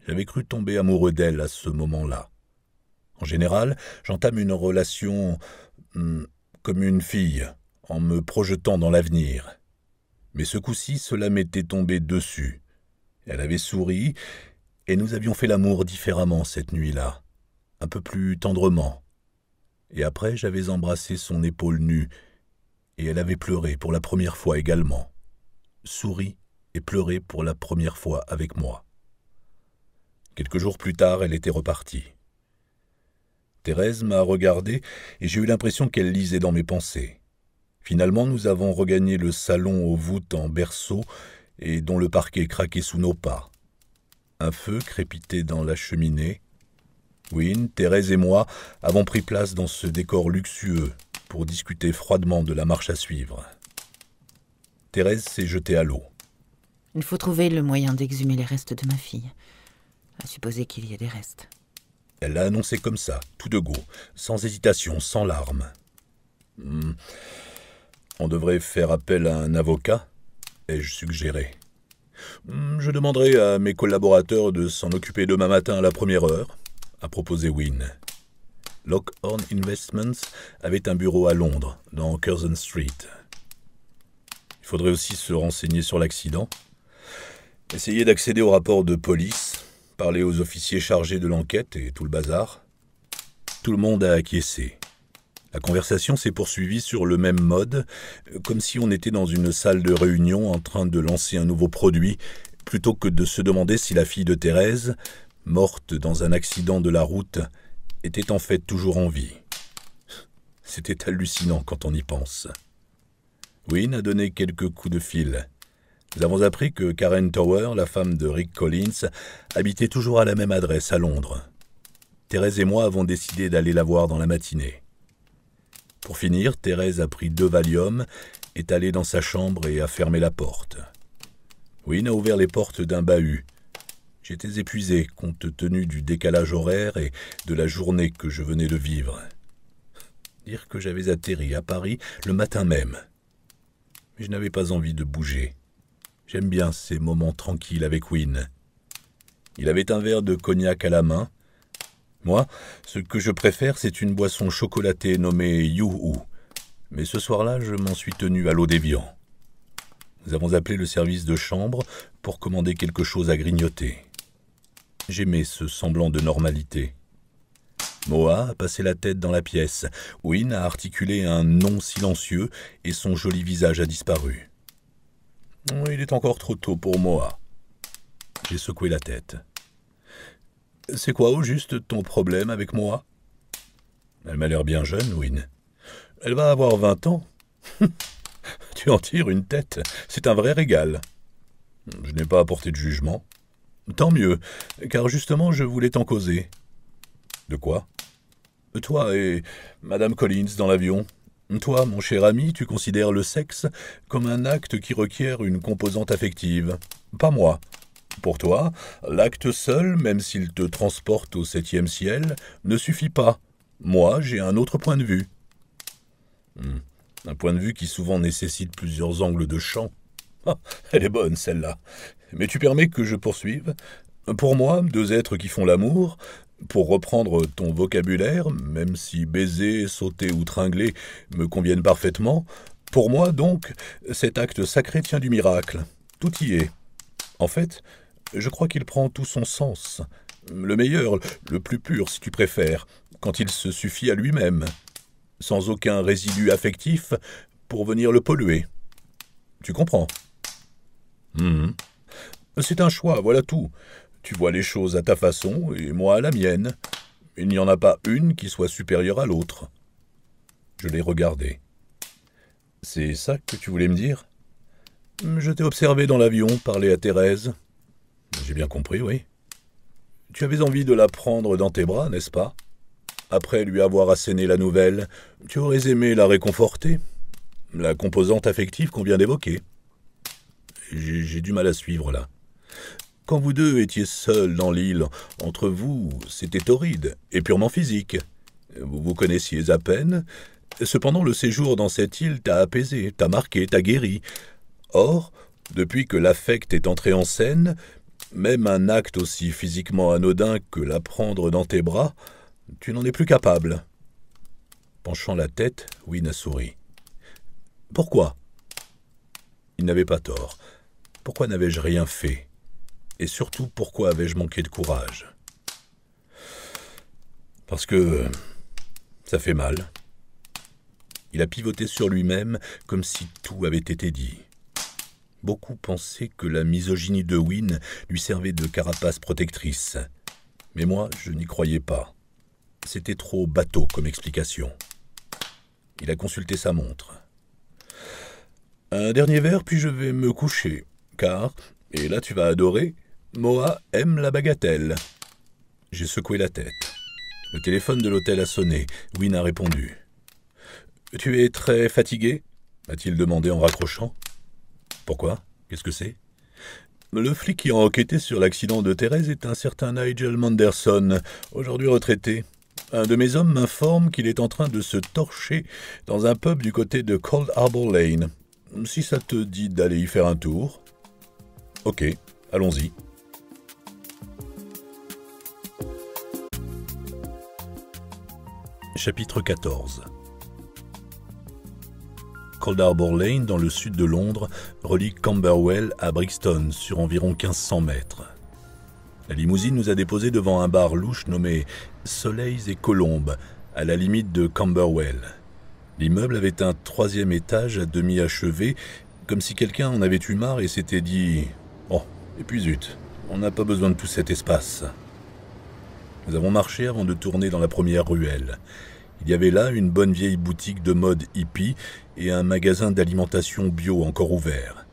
J'avais cru tomber amoureux d'elle à ce moment-là. En général, j'entame une relation comme une fille, en me projetant dans l'avenir. Mais ce coup-ci, cela m'était tombé dessus. Elle avait souri, et nous avions fait l'amour différemment cette nuit-là, un peu plus tendrement. Et après, j'avais embrassé son épaule nue, et elle avait pleuré pour la première fois également. Souri et pleuré pour la première fois avec moi. Quelques jours plus tard, elle était repartie. Thérèse m'a regardé, et j'ai eu l'impression qu'elle lisait dans mes pensées. Finalement, nous avons regagné le salon aux voûtes en berceau, et dont le parquet craquait sous nos pas. Un feu crépitait dans la cheminée. Wynne, Thérèse et moi avons pris place dans ce décor luxueux pour discuter froidement de la marche à suivre. Thérèse s'est jetée à l'eau. « Il faut trouver le moyen d'exhumer les restes de ma fille. À supposer qu'il y ait des restes. » Elle l'a annoncé comme ça, tout de go, sans hésitation, sans larmes. On devrait faire appel à un avocat, ai-je suggéré. Je demanderai à mes collaborateurs de s'en occuper demain matin à la 1re heure, a proposé Wynne. Lockhorn Investments avait un bureau à Londres, dans Curzon Street. Il faudrait aussi se renseigner sur l'accident, essayer d'accéder au rapport de police, parler aux officiers chargés de l'enquête et tout le bazar. Tout le monde a acquiescé. La conversation s'est poursuivie sur le même mode, comme si on était dans une salle de réunion en train de lancer un nouveau produit, plutôt que de se demander si la fille de Thérèse, morte dans un accident de la route, était en fait toujours en vie. C'était hallucinant quand on y pense. Wynne a donné quelques coups de fil. Nous avons appris que Karen Tower, la femme de Rick Collins, habitait toujours à la même adresse à Londres. Thérèse et moi avons décidé d'aller la voir dans la matinée. Pour finir, Thérèse a pris 2 Valium, est allée dans sa chambre et a fermé la porte. Wynne a ouvert les portes d'un bahut. J'étais épuisé compte tenu du décalage horaire et de la journée que je venais de vivre. Dire que j'avais atterri à Paris le matin même. Mais je n'avais pas envie de bouger. J'aime bien ces moments tranquilles avec Wynne. Il avait un verre de cognac à la main. Moi, ce que je préfère, c'est une boisson chocolatée nommée Yoo-hoo. Mais ce soir-là, je m'en suis tenu à l'eau d'Évian. Nous avons appelé le service de chambre pour commander quelque chose à grignoter. J'aimais ce semblant de normalité. Moa a passé la tête dans la pièce. Wynne a articulé un non silencieux et son joli visage a disparu. Il est encore trop tôt pour moi. J'ai secoué la tête. C'est quoi au juste ton problème avec moi? Elle m'a l'air bien jeune, Wynne. Elle va avoir 20 ans. Tu en tires une tête, c'est un vrai régal. Je n'ai pas apporté de jugement. Tant mieux, car justement je voulais t'en causer. De quoi? Toi et Madame Collins dans l'avion. Toi, mon cher ami, tu considères le sexe comme un acte qui requiert une composante affective. Pas moi. Pour toi, l'acte seul, même s'il te transporte au 7e ciel, ne suffit pas. Moi, j'ai un autre point de vue. Un point de vue qui souvent nécessite plusieurs angles de champ. Ah, elle est bonne, celle-là. Mais tu permets que je poursuive? Pour moi, deux êtres qui font l'amour, pour reprendre ton vocabulaire, même si baiser, sauter ou tringler me conviennent parfaitement, pour moi, donc, cet acte sacré tient du miracle. Tout y est. En fait, je crois qu'il prend tout son sens. Le meilleur, le plus pur, si tu préfères, quand il se suffit à lui-même, sans aucun résidu affectif pour venir le polluer. Tu comprends? C'est un choix, voilà tout. Tu vois les choses à ta façon et moi à la mienne. Il n'y en a pas une qui soit supérieure à l'autre. Je l'ai regardé. C'est ça que tu voulais me dire? Je t'ai observé dans l'avion parler à Thérèse. J'ai bien compris, oui. Tu avais envie de la prendre dans tes bras, n'est-ce pas? Après lui avoir asséné la nouvelle, tu aurais aimé la réconforter. La composante affective qu'on vient d'évoquer. J'ai du mal à suivre, là. Quand vous deux étiez seuls dans l'île, entre vous, c'était torride et purement physique. Vous vous connaissiez à peine. Cependant, le séjour dans cette île t'a apaisé, t'a marqué, t'a guéri. Or, depuis que l'affect est entré en scène, même un acte aussi physiquement anodin que la prendre dans tes bras, tu n'en es plus capable. Penchant la tête, Wynne a souri. Pourquoi? Il n'avait pas tort. Pourquoi n'avais-je rien fait? Et surtout, pourquoi avais-je manqué de courage? Parce que ça fait mal. Il a pivoté sur lui-même comme si tout avait été dit. Beaucoup pensaient que la misogynie de Wynne lui servait de carapace protectrice. Mais moi, je n'y croyais pas. C'était trop bateau comme explication. Il a consulté sa montre. Un dernier verre, puis je vais me coucher, car, et là tu vas adorer, Moa aime la bagatelle. J'ai secoué la tête. Le téléphone de l'hôtel a sonné. Wynne a répondu. « Tu es très fatigué ?» m'a-t-il demandé en raccrochant. « Pourquoi? Qu'est-ce que c'est ?» Le flic qui a enquêté sur l'accident de Thérèse est un certain Nigel Manderson, aujourd'hui retraité. Un de mes hommes m'informe qu'il est en train de se torcher dans un pub du côté de Cold Harbour Lane. Si ça te dit d'aller y faire un tour. Ok, allons-y. Chapitre 14. Cold Harbour Lane, dans le sud de Londres, relie Camberwell à Brixton, sur environ 1500 mètres. La limousine nous a déposés devant un bar louche nommé Soleils et Colombes, à la limite de Camberwell. L'immeuble avait un 3e étage à demi achevé, comme si quelqu'un en avait eu marre et s'était dit « Oh, et puis zut, on n'a pas besoin de tout cet espace. » Nous avons marché avant de tourner dans la première ruelle. Il y avait là une bonne vieille boutique de mode hippie et un magasin d'alimentation bio encore ouvert.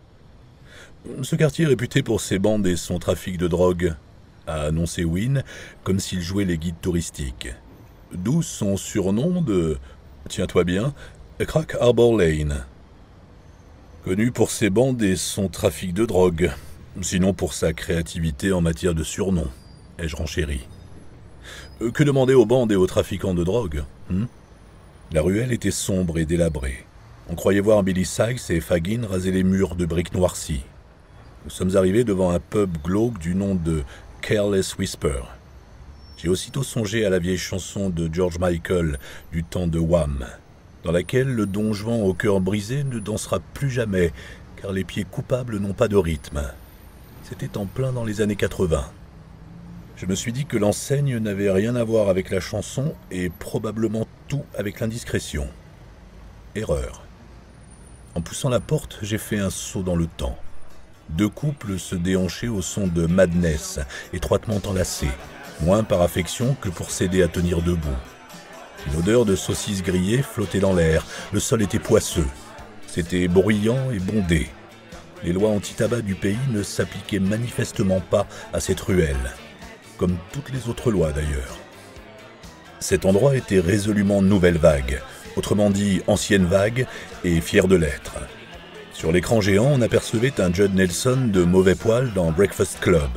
Ce quartier est réputé pour ses bandes et son trafic de drogue, a annoncé Wynne, comme s'il jouait les guides touristiques. D'où son surnom de, tiens-toi bien, Crack Harbour Lane. Connu pour ses bandes et son trafic de drogue, sinon pour sa créativité en matière de surnoms, ai-je renchéri. Que demander aux bandes et aux trafiquants de drogue? La ruelle était sombre et délabrée. On croyait voir Billy Sykes et Fagin raser les murs de briques noircies. Nous sommes arrivés devant un pub glauque du nom de Careless Whisper. J'ai aussitôt songé à la vieille chanson de George Michael du temps de Wham, dans laquelle le don Juan au cœur brisé ne dansera plus jamais, car les pieds coupables n'ont pas de rythme. C'était en plein dans les années 80. Je me suis dit que l'enseigne n'avait rien à voir avec la chanson et probablement tout avec l'indiscrétion. Erreur. En poussant la porte, j'ai fait un saut dans le temps. Deux couples se déhanchaient au son de Madness, étroitement enlacés, moins par affection que pour s'aider à tenir debout. Une odeur de saucisses grillées flottait dans l'air, le sol était poisseux. C'était bruyant et bondé. Les lois anti-tabac du pays ne s'appliquaient manifestement pas à cette ruelle, comme toutes les autres lois d'ailleurs. Cet endroit était résolument nouvelle vague, autrement dit ancienne vague et fier de l'être. Sur l'écran géant, on apercevait un Judd Nelson de mauvais poil dans Breakfast Club.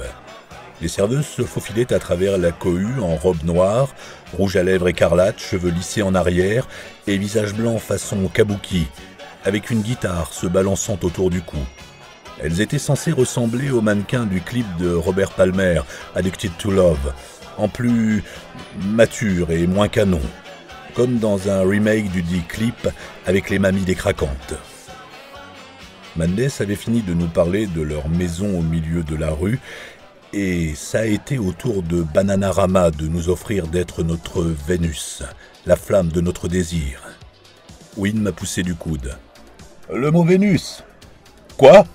Les serveuses se faufilaient à travers la cohue en robe noire, rouge à lèvres écarlate, cheveux lissés en arrière et visage blanc façon kabuki, avec une guitare se balançant autour du cou. Elles étaient censées ressembler aux mannequins du clip de Robert Palmer, Addicted to Love, en plus mature et moins canon, comme dans un remake du dit clip avec les mamies décraquantes. Madness avait fini de nous parler de leur maison au milieu de la rue, et ça a été au tour de Bananarama de nous offrir d'être notre Vénus, la flamme de notre désir. Wynne m'a poussé du coude. « Le mot Vénus »« Quoi ?»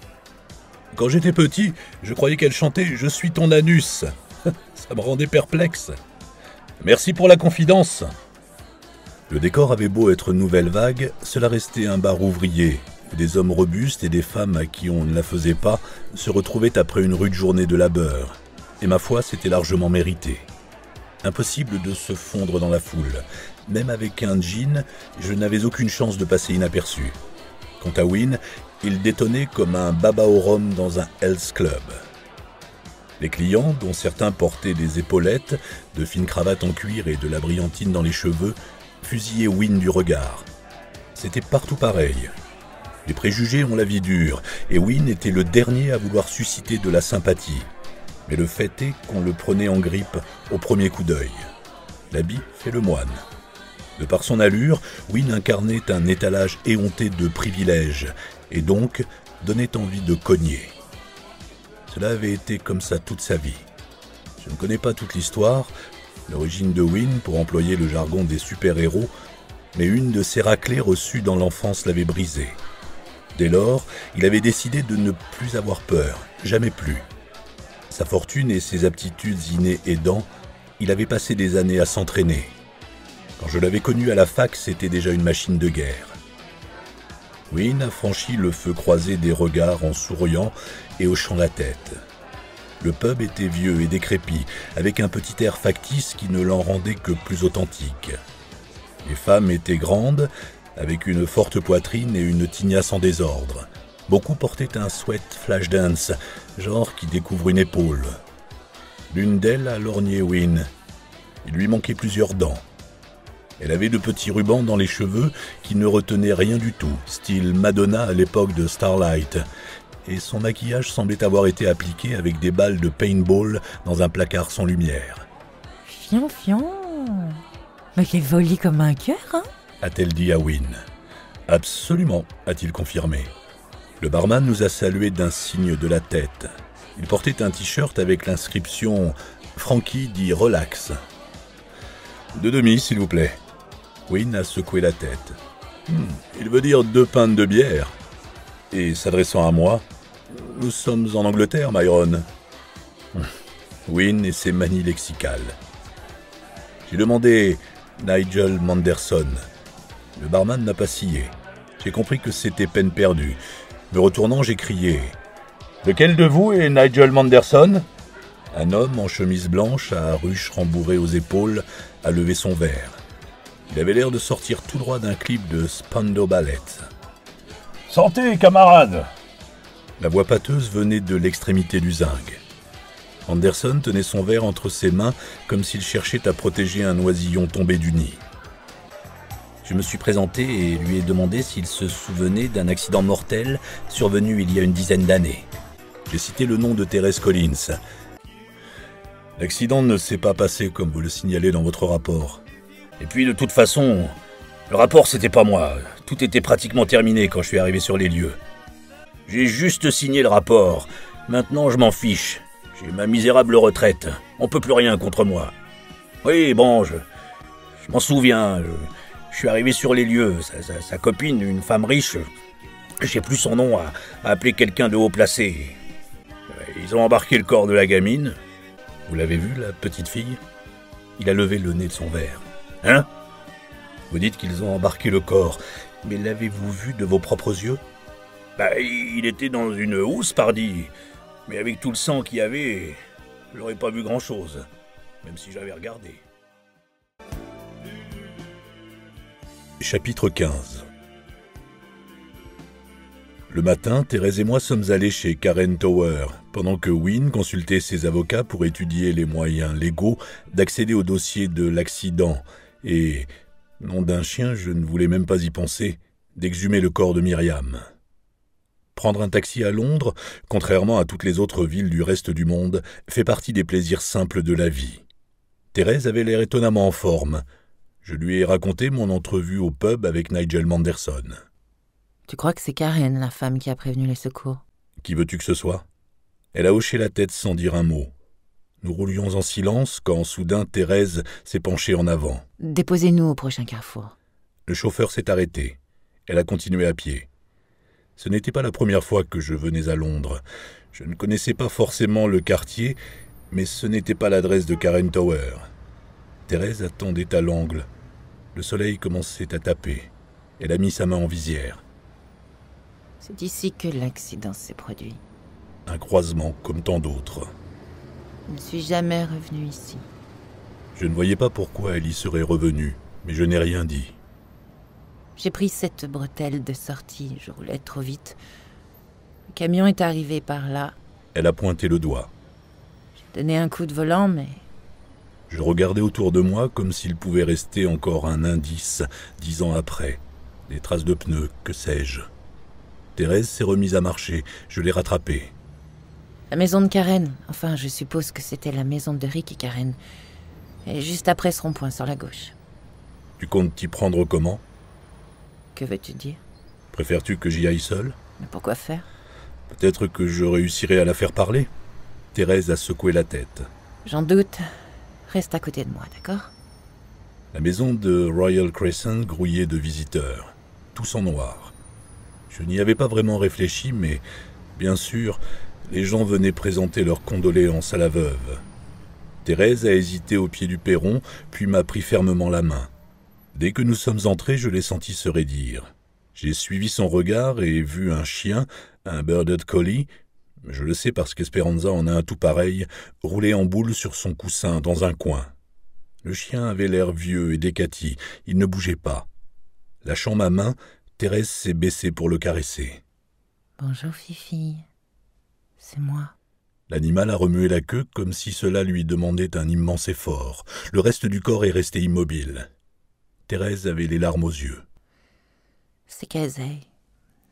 Quand j'étais petit, je croyais qu'elle chantait « Je suis ton anus ». Ça me rendait perplexe. Merci pour la confidence. Le décor avait beau être nouvelle vague, cela restait un bar ouvrier, où des hommes robustes et des femmes à qui on ne la faisait pas se retrouvaient après une rude journée de labeur. Et ma foi, c'était largement mérité. Impossible de se fondre dans la foule. Même avec un jean, je n'avais aucune chance de passer inaperçu. Quant à Wynne, il détonnait comme un baba au rhum dans un Hell's Club. Les clients, dont certains portaient des épaulettes, de fines cravates en cuir et de la brillantine dans les cheveux, fusillaient Wynne du regard. C'était partout pareil. Les préjugés ont la vie dure, et Wynne était le dernier à vouloir susciter de la sympathie. Mais le fait est qu'on le prenait en grippe au premier coup d'œil. L'habit fait le moine. De par son allure, Wynne incarnait un étalage éhonté de privilèges, et donc donnait envie de cogner. Cela avait été comme ça toute sa vie. Je ne connais pas toute l'histoire, l'origine de Wynne, pour employer le jargon des super-héros, mais une de ses raclées reçues dans l'enfance l'avait brisé. Dès lors, il avait décidé de ne plus avoir peur, jamais plus. Sa fortune et ses aptitudes innées aidant, il avait passé des années à s'entraîner. Quand je l'avais connu à la fac, c'était déjà une machine de guerre. Wynne a franchi le feu croisé des regards en souriant et hochant la tête. Le pub était vieux et décrépit, avec un petit air factice qui ne l'en rendait que plus authentique. Les femmes étaient grandes, avec une forte poitrine et une tignasse en désordre. Beaucoup portaient un sweat flash dance, genre qui découvre une épaule. L'une d'elles a lorgné Wynne. Il lui manquait plusieurs dents. Elle avait de petits rubans dans les cheveux qui ne retenaient rien du tout, style Madonna à l'époque de Starlight, et son maquillage semblait avoir été appliqué avec des balles de paintball dans un placard sans lumière. « Fion, fion. Mais qu'elle est jolie comme un cœur, hein ?» a-t-elle dit à Wynne. « Absolument, a-t-il confirmé. » Le barman nous a salués d'un signe de la tête. Il portait un t-shirt avec l'inscription « Frankie dit relax ». « 2 demi, s'il vous plaît. » Wynne a secoué la tête. « Il veut dire 2 pintes de bière. » Et s'adressant à moi, « Nous sommes en Angleterre, Myron. » Wynne et ses manies lexicales. J'ai demandé Nigel Manderson. Le barman n'a pas scié. J'ai compris que c'était peine perdue. Me retournant, j'ai crié « Lequel de vous est Nigel Manderson ?» Un homme en chemise blanche, à ruche rembourrée aux épaules, a levé son verre. Il avait l'air de sortir tout droit d'un clip de Spandau Ballet. « Santé, camarade !» La voix pâteuse venait de l'extrémité du zinc. Anderson tenait son verre entre ses mains comme s'il cherchait à protéger un oisillon tombé du nid. Je me suis présenté et lui ai demandé s'il se souvenait d'un accident mortel survenu il y a une dizaine d'années. J'ai cité le nom de Thérèse Collins. L'accident ne s'est pas passé comme vous le signalez dans votre rapport. Et puis de toute façon, le rapport c'était pas moi. Tout était pratiquement terminé quand je suis arrivé sur les lieux. J'ai juste signé le rapport. Maintenant je m'en fiche. J'ai ma misérable retraite. On peut plus rien contre moi. Oui, bon, je m'en souviens. Je suis arrivé sur les lieux. Sa copine, une femme riche, je sais plus son nom, a appelé quelqu'un de haut placé. Ils ont embarqué le corps de la gamine. Vous l'avez vu, la petite fille? Il a levé le nez de son verre. Hein? Vous dites qu'ils ont embarqué le corps, mais l'avez-vous vu de vos propres yeux? Il était dans une housse, pardi. Mais avec tout le sang qu'il y avait, j'aurais pas vu grand-chose, même si j'avais regardé. Chapitre 15. Le matin, Thérèse et moi sommes allés chez Karen Tower, pendant que Wynne consultait ses avocats pour étudier les moyens légaux d'accéder au dossier de l'accident et, nom d'un chien, je ne voulais même pas y penser, d'exhumer le corps de Myriam. Prendre un taxi à Londres, contrairement à toutes les autres villes du reste du monde, fait partie des plaisirs simples de la vie. Thérèse avait l'air étonnamment en forme. Je lui ai raconté mon entrevue au pub avec Nigel Manderson. Tu crois que c'est Karen, la femme qui a prévenu les secours? Qui veux-tu que ce soit? Elle a hoché la tête sans dire un mot. Nous roulions en silence quand, soudain, Thérèse s'est penchée en avant. Déposez-nous au prochain carrefour. Le chauffeur s'est arrêté. Elle a continué à pied. Ce n'était pas la première fois que je venais à Londres. Je ne connaissais pas forcément le quartier, mais ce n'était pas l'adresse de Karen Tower. Thérèse attendait à l'angle. Le soleil commençait à taper. Elle a mis sa main en visière. C'est ici que l'accident s'est produit. Un croisement comme tant d'autres. Je ne suis jamais revenu ici. Je ne voyais pas pourquoi elle y serait revenue, mais je n'ai rien dit. J'ai pris cette bretelle de sortie, je roulais trop vite. Le camion est arrivé par là. Elle a pointé le doigt. J'ai donné un coup de volant, mais... Je regardais autour de moi comme s'il pouvait rester encore un indice, 10 ans après. Des traces de pneus, que sais-je. Thérèse s'est remise à marcher, je l'ai rattrapée. La maison de Karen, enfin je suppose que c'était la maison de Rick et Karen, est juste après ce rond-point sur la gauche. Tu comptes t'y prendre comment? Que veux-tu dire? Préfères-tu que j'y aille seul? Mais pourquoi faire? Peut-être que je réussirai à la faire parler. Thérèse a secoué la tête. J'en doute. Reste à côté de moi, d'accord? La maison de Royal Crescent grouillait de visiteurs, tous en noir. Je n'y avais pas vraiment réfléchi, mais, bien sûr, les gens venaient présenter leurs condoléances à la veuve. Thérèse a hésité au pied du perron, puis m'a pris fermement la main. Dès que nous sommes entrés, je l'ai senti se raidir. J'ai suivi son regard et vu un chien, un Border Collie, je le sais parce qu'Esperanza en a un tout pareil, rouler en boule sur son coussin dans un coin. Le chien avait l'air vieux et décati, il ne bougeait pas. Lâchant ma main, Thérèse s'est baissée pour le caresser. « Bonjour, Fifi. C'est moi. » L'animal a remué la queue comme si cela lui demandait un immense effort. Le reste du corps est resté immobile. Thérèse avait les larmes aux yeux. « C'est Kazay.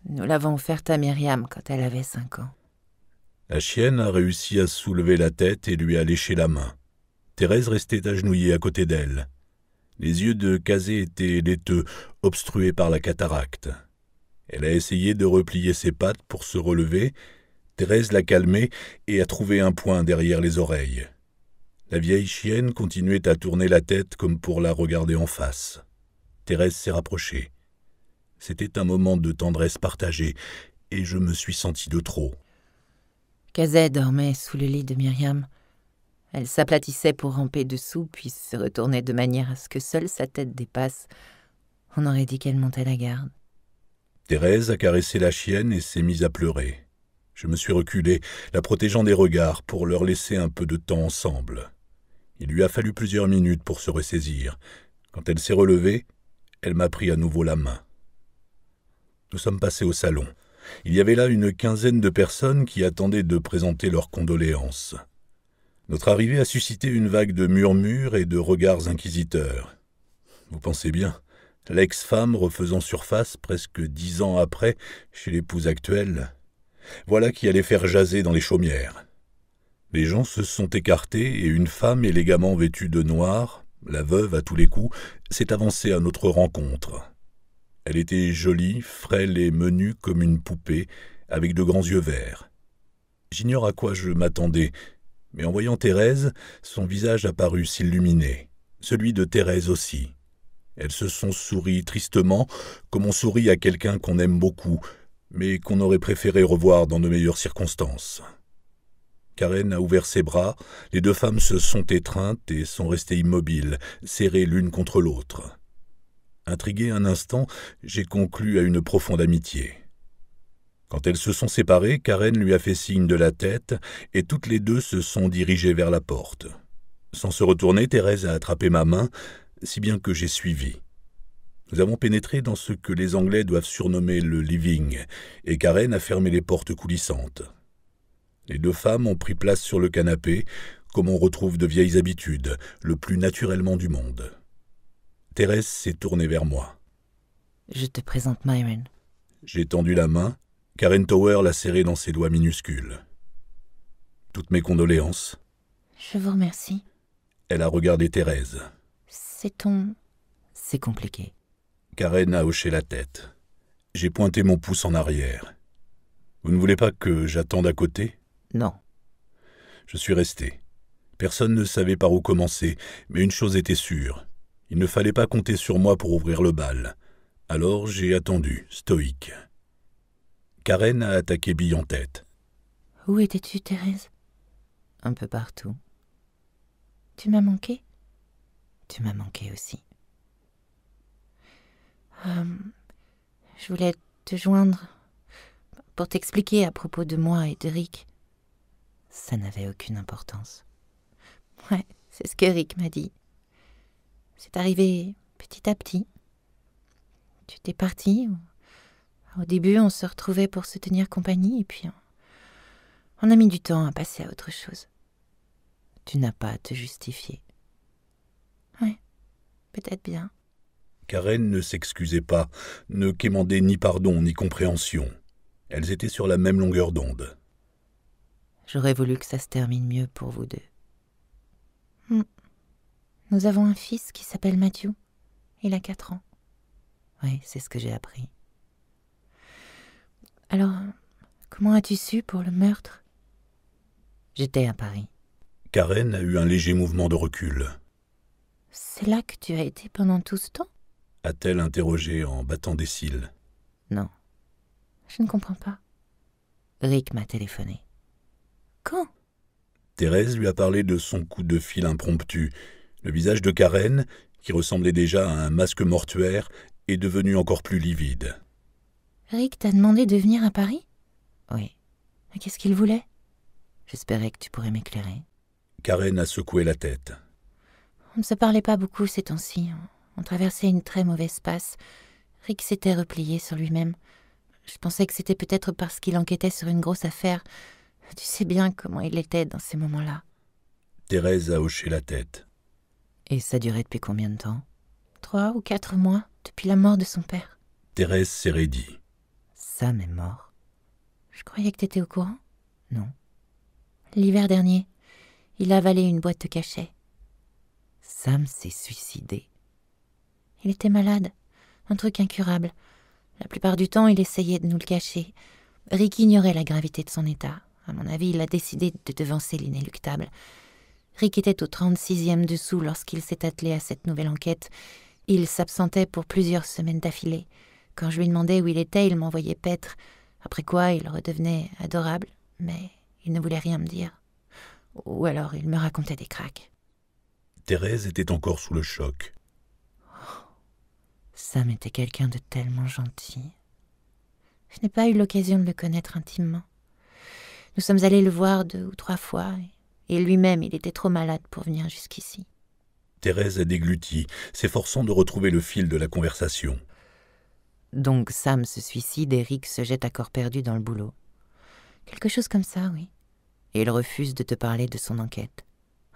Nous l'avons offerte à Myriam quand elle avait 5 ans. » La chienne a réussi à soulever la tête et lui a léché la main. Thérèse restait agenouillée à côté d'elle. Les yeux de Kazay étaient laiteux, obstrués par la cataracte. Elle a essayé de replier ses pattes pour se relever. Thérèse l'a calmée et a trouvé un point derrière les oreilles. La vieille chienne continuait à tourner la tête comme pour la regarder en face. Thérèse s'est rapprochée. C'était un moment de tendresse partagée, et je me suis senti de trop. Kazay dormait sous le lit de Myriam. Elle s'aplatissait pour ramper dessous, puis se retournait de manière à ce que seule sa tête dépasse. On aurait dit qu'elle montait la garde. Thérèse a caressé la chienne et s'est mise à pleurer. Je me suis reculé, la protégeant des regards, pour leur laisser un peu de temps ensemble. Il lui a fallu plusieurs minutes pour se ressaisir. Quand elle s'est relevée, elle m'a pris à nouveau la main. Nous sommes passés au salon. Il y avait là une quinzaine de personnes qui attendaient de présenter leurs condoléances. Notre arrivée a suscité une vague de murmures et de regards inquisiteurs. Vous pensez bien, l'ex-femme refaisant surface presque 10 ans après chez l'épouse actuelle, voilà qui allait faire jaser dans les chaumières. Les gens se sont écartés et une femme élégamment vêtue de noir, la veuve à tous les coups, s'est avancée à notre rencontre. Elle était jolie, frêle et menue comme une poupée, avec de grands yeux verts. J'ignore à quoi je m'attendais, mais en voyant Thérèse, son visage apparut s'illuminer, celui de Thérèse aussi. Elles se sont souri tristement, comme on sourit à quelqu'un qu'on aime beaucoup, mais qu'on aurait préféré revoir dans de meilleures circonstances. Karen a ouvert ses bras, les deux femmes se sont étreintes et sont restées immobiles, serrées l'une contre l'autre. Intrigué un instant, j'ai conclu à une profonde amitié. Quand elles se sont séparées, Karen lui a fait signe de la tête et toutes les deux se sont dirigées vers la porte. Sans se retourner, Thérèse a attrapé ma main, si bien que j'ai suivi. Nous avons pénétré dans ce que les Anglais doivent surnommer le living, et Karen a fermé les portes coulissantes. Les deux femmes ont pris place sur le canapé, comme on retrouve de vieilles habitudes, le plus naturellement du monde. Thérèse s'est tournée vers moi. « Je te présente Myron. » J'ai tendu la main. Karen Tower l'a serrée dans ses doigts minuscules. « Toutes mes condoléances. » »« Je vous remercie. » Elle a regardé Thérèse. « C'est ton... » »« C'est compliqué. » Karen a hoché la tête. J'ai pointé mon pouce en arrière. « Vous ne voulez pas que j'attende à côté ?»« Non. » Je suis resté. Personne ne savait par où commencer, mais une chose était sûre. Il ne fallait pas compter sur moi pour ouvrir le bal. Alors j'ai attendu, stoïque. Karen a attaqué bille en tête. « Où étais-tu, Thérèse ?»« Un peu partout. »« Tu m'as manqué ?»« Tu m'as manqué aussi. » Je voulais te joindre pour t'expliquer à propos de moi et de Rick. Ça n'avait aucune importance. Ouais, c'est ce que Rick m'a dit. C'est arrivé petit à petit. Tu t'es parti. Au début, on se retrouvait pour se tenir compagnie, et puis on a mis du temps à passer à autre chose. Tu n'as pas à te justifier. Ouais, peut-être bien. Karen ne s'excusait pas, ne quémandait ni pardon ni compréhension. Elles étaient sur la même longueur d'onde. J'aurais voulu que ça se termine mieux pour vous deux. Nous avons un fils qui s'appelle Matthew. Il a 4 ans. Oui, c'est ce que j'ai appris. Alors, comment as-tu su pour le meurtre? J'étais à Paris. Karen a eu un léger mouvement de recul. C'est là que tu as été pendant tout ce temps? A-t-elle interrogé en battant des cils. Non, je ne comprends pas. Rick m'a téléphoné. Quand? Thérèse lui a parlé de son coup de fil impromptu. Le visage de Karen, qui ressemblait déjà à un masque mortuaire, est devenu encore plus livide. Rick t'a demandé de venir à Paris? Oui. Mais qu'est-ce qu'il voulait? J'espérais que tu pourrais m'éclairer. Karen a secoué la tête. On ne se parlait pas beaucoup ces temps-ci. On traversait une très mauvaise passe. Rick s'était replié sur lui-même. Je pensais que c'était peut-être parce qu'il enquêtait sur une grosse affaire. Tu sais bien comment il était dans ces moments-là. Thérèse a hoché la tête. Et ça durait depuis combien de temps? 3 ou 4 mois, depuis la mort de son père. Thérèse s'est raidie. Sam est mort. Je croyais que t'étais au courant? Non. L'hiver dernier, il a avalé une boîte de cachet. Sam s'est suicidé. Il était malade, un truc incurable. La plupart du temps, il essayait de nous le cacher. Rick ignorait la gravité de son état. À mon avis, il a décidé de devancer l'inéluctable. Rick était au 36e dessous lorsqu'il s'est attelé à cette nouvelle enquête. Il s'absentait pour plusieurs semaines d'affilée. Quand je lui demandais où il était, il m'envoyait paître. Après quoi, il redevenait adorable, mais il ne voulait rien me dire. Ou alors, il me racontait des cracks. Thérèse était encore sous le choc. Sam était quelqu'un de tellement gentil. Je n'ai pas eu l'occasion de le connaître intimement. Nous sommes allés le voir 2 ou 3 fois, et lui-même, il était trop malade pour venir jusqu'ici. Thérèse a dégluti, s'efforçant de retrouver le fil de la conversation. Donc Sam se suicide et Rick se jette à corps perdu dans le boulot. Quelque chose comme ça, oui. Et il refuse de te parler de son enquête.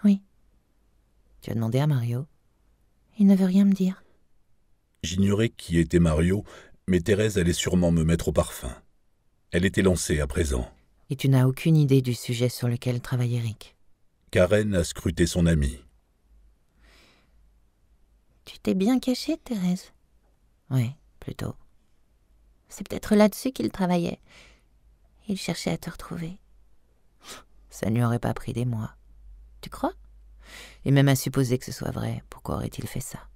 Oui. Tu as demandé à Mario? Il ne veut rien me dire. J'ignorais qui était Mario, mais Thérèse allait sûrement me mettre au parfum. Elle était lancée à présent. Et tu n'as aucune idée du sujet sur lequel travaillait Rick? Karen a scruté son amie. Tu t'es bien cachée, Thérèse? Oui, plutôt. C'est peut-être là-dessus qu'il travaillait. Il cherchait à te retrouver. Ça ne lui aurait pas pris des mois. Tu crois? Et même à supposer que ce soit vrai, pourquoi aurait-il fait ça?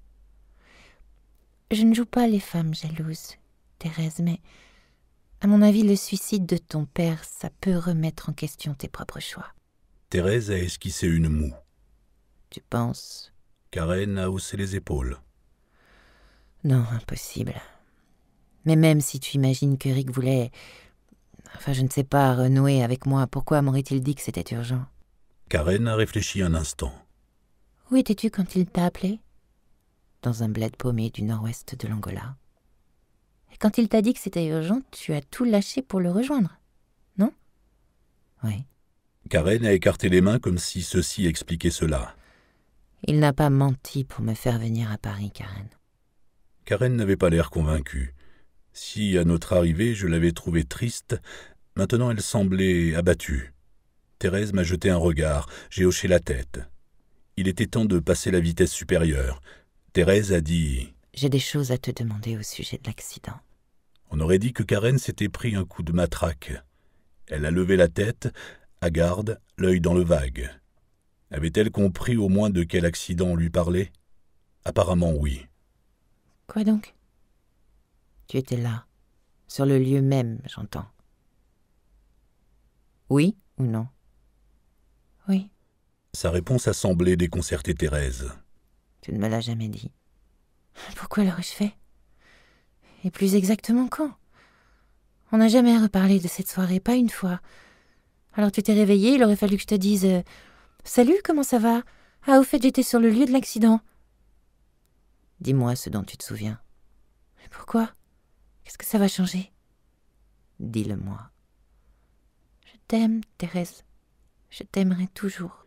Je ne joue pas les femmes jalouses, Thérèse, mais à mon avis, le suicide de ton père, ça peut remettre en question tes propres choix. Thérèse a esquissé une moue. Tu penses? Karen a haussé les épaules. Non, impossible. Mais même si tu imagines que Rick voulait... Enfin, je ne sais pas, renouer avec moi, pourquoi m'aurait-il dit que c'était urgent? Karen a réfléchi un instant. Où étais-tu quand il t'a appelé? Dans un bled paumé du nord-ouest de l'Angola. Et quand il t'a dit que c'était urgent, tu as tout lâché pour le rejoindre, non? Oui. Karen a écarté les mains comme si ceci expliquait cela. Il n'a pas menti pour me faire venir à Paris, Karen. Karen n'avait pas l'air convaincue. Si, à notre arrivée, je l'avais trouvée triste, maintenant elle semblait abattue. Thérèse m'a jeté un regard, j'ai hoché la tête. Il était temps de passer la vitesse supérieure. Thérèse a dit... J'ai des choses à te demander au sujet de l'accident. On aurait dit que Karen s'était pris un coup de matraque. Elle a levé la tête, hagarde, l'œil dans le vague. Avait-elle compris au moins de quel accident on lui parlait? Apparemment oui. Quoi donc? Tu étais là, sur le lieu même, j'entends. Oui ou non? Oui. Sa réponse a semblé déconcerter Thérèse. Tu ne me l'as jamais dit. Pourquoi l'aurais-je fait? Et plus exactement quand? On n'a jamais reparlé de cette soirée, pas une fois. Alors tu t'es réveillé, il aurait fallu que je te dise « Salut, comment ça va? Ah, au fait, j'étais sur le lieu de l'accident. » Dis-moi ce dont tu te souviens. Mais pourquoi? Qu'est-ce que ça va changer? Dis-le-moi. Je t'aime, Thérèse. Je t'aimerai toujours.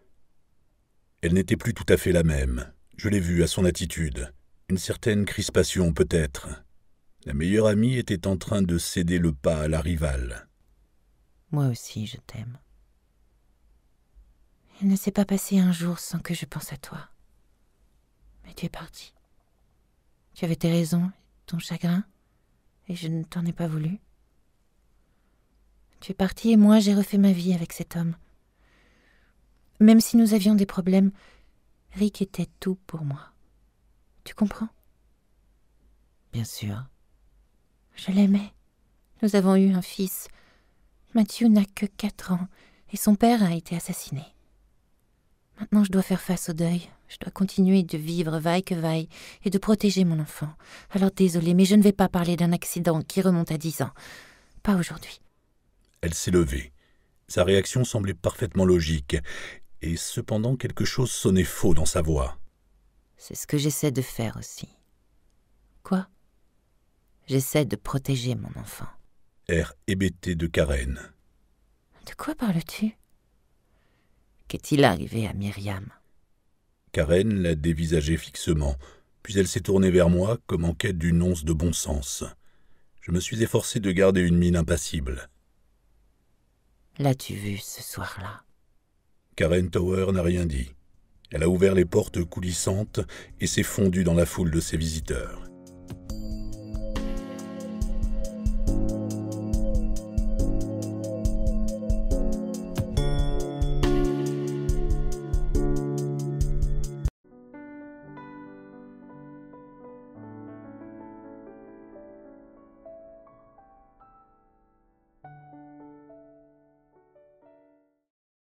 Elle n'était plus tout à fait la même. Je l'ai vue à son attitude. Une certaine crispation peut-être. La meilleure amie était en train de céder le pas à la rivale. Moi aussi, je t'aime. Il ne s'est pas passé un jour sans que je pense à toi. Mais tu es parti. Tu avais tes raisons, ton chagrin, et je ne t'en ai pas voulu. Tu es parti et moi j'ai refait ma vie avec cet homme. Même si nous avions des problèmes, Rick était tout pour moi. Tu comprends? Bien sûr. Je l'aimais. Nous avons eu un fils. Mathieu n'a que 4 ans et son père a été assassiné. Maintenant je dois faire face au deuil. Je dois continuer de vivre vaille que vaille et de protéger mon enfant. Alors désolée, mais je ne vais pas parler d'un accident qui remonte à 10 ans. Pas aujourd'hui. Elle s'est levée. Sa réaction semblait parfaitement logique, et cependant quelque chose sonnait faux dans sa voix. C'est ce que j'essaie de faire aussi. Quoi? J'essaie de protéger mon enfant. Air hébété de Karen. De quoi parles-tu? Qu'est-il arrivé à Myriam? Karen l'a dévisagé fixement, puis elle s'est tournée vers moi comme en quête d'une once de bon sens. Je me suis efforcé de garder une mine impassible. L'as-tu vu ce soir-là? Karen Tower n'a rien dit. Elle a ouvert les portes coulissantes et s'est fondue dans la foule de ses visiteurs.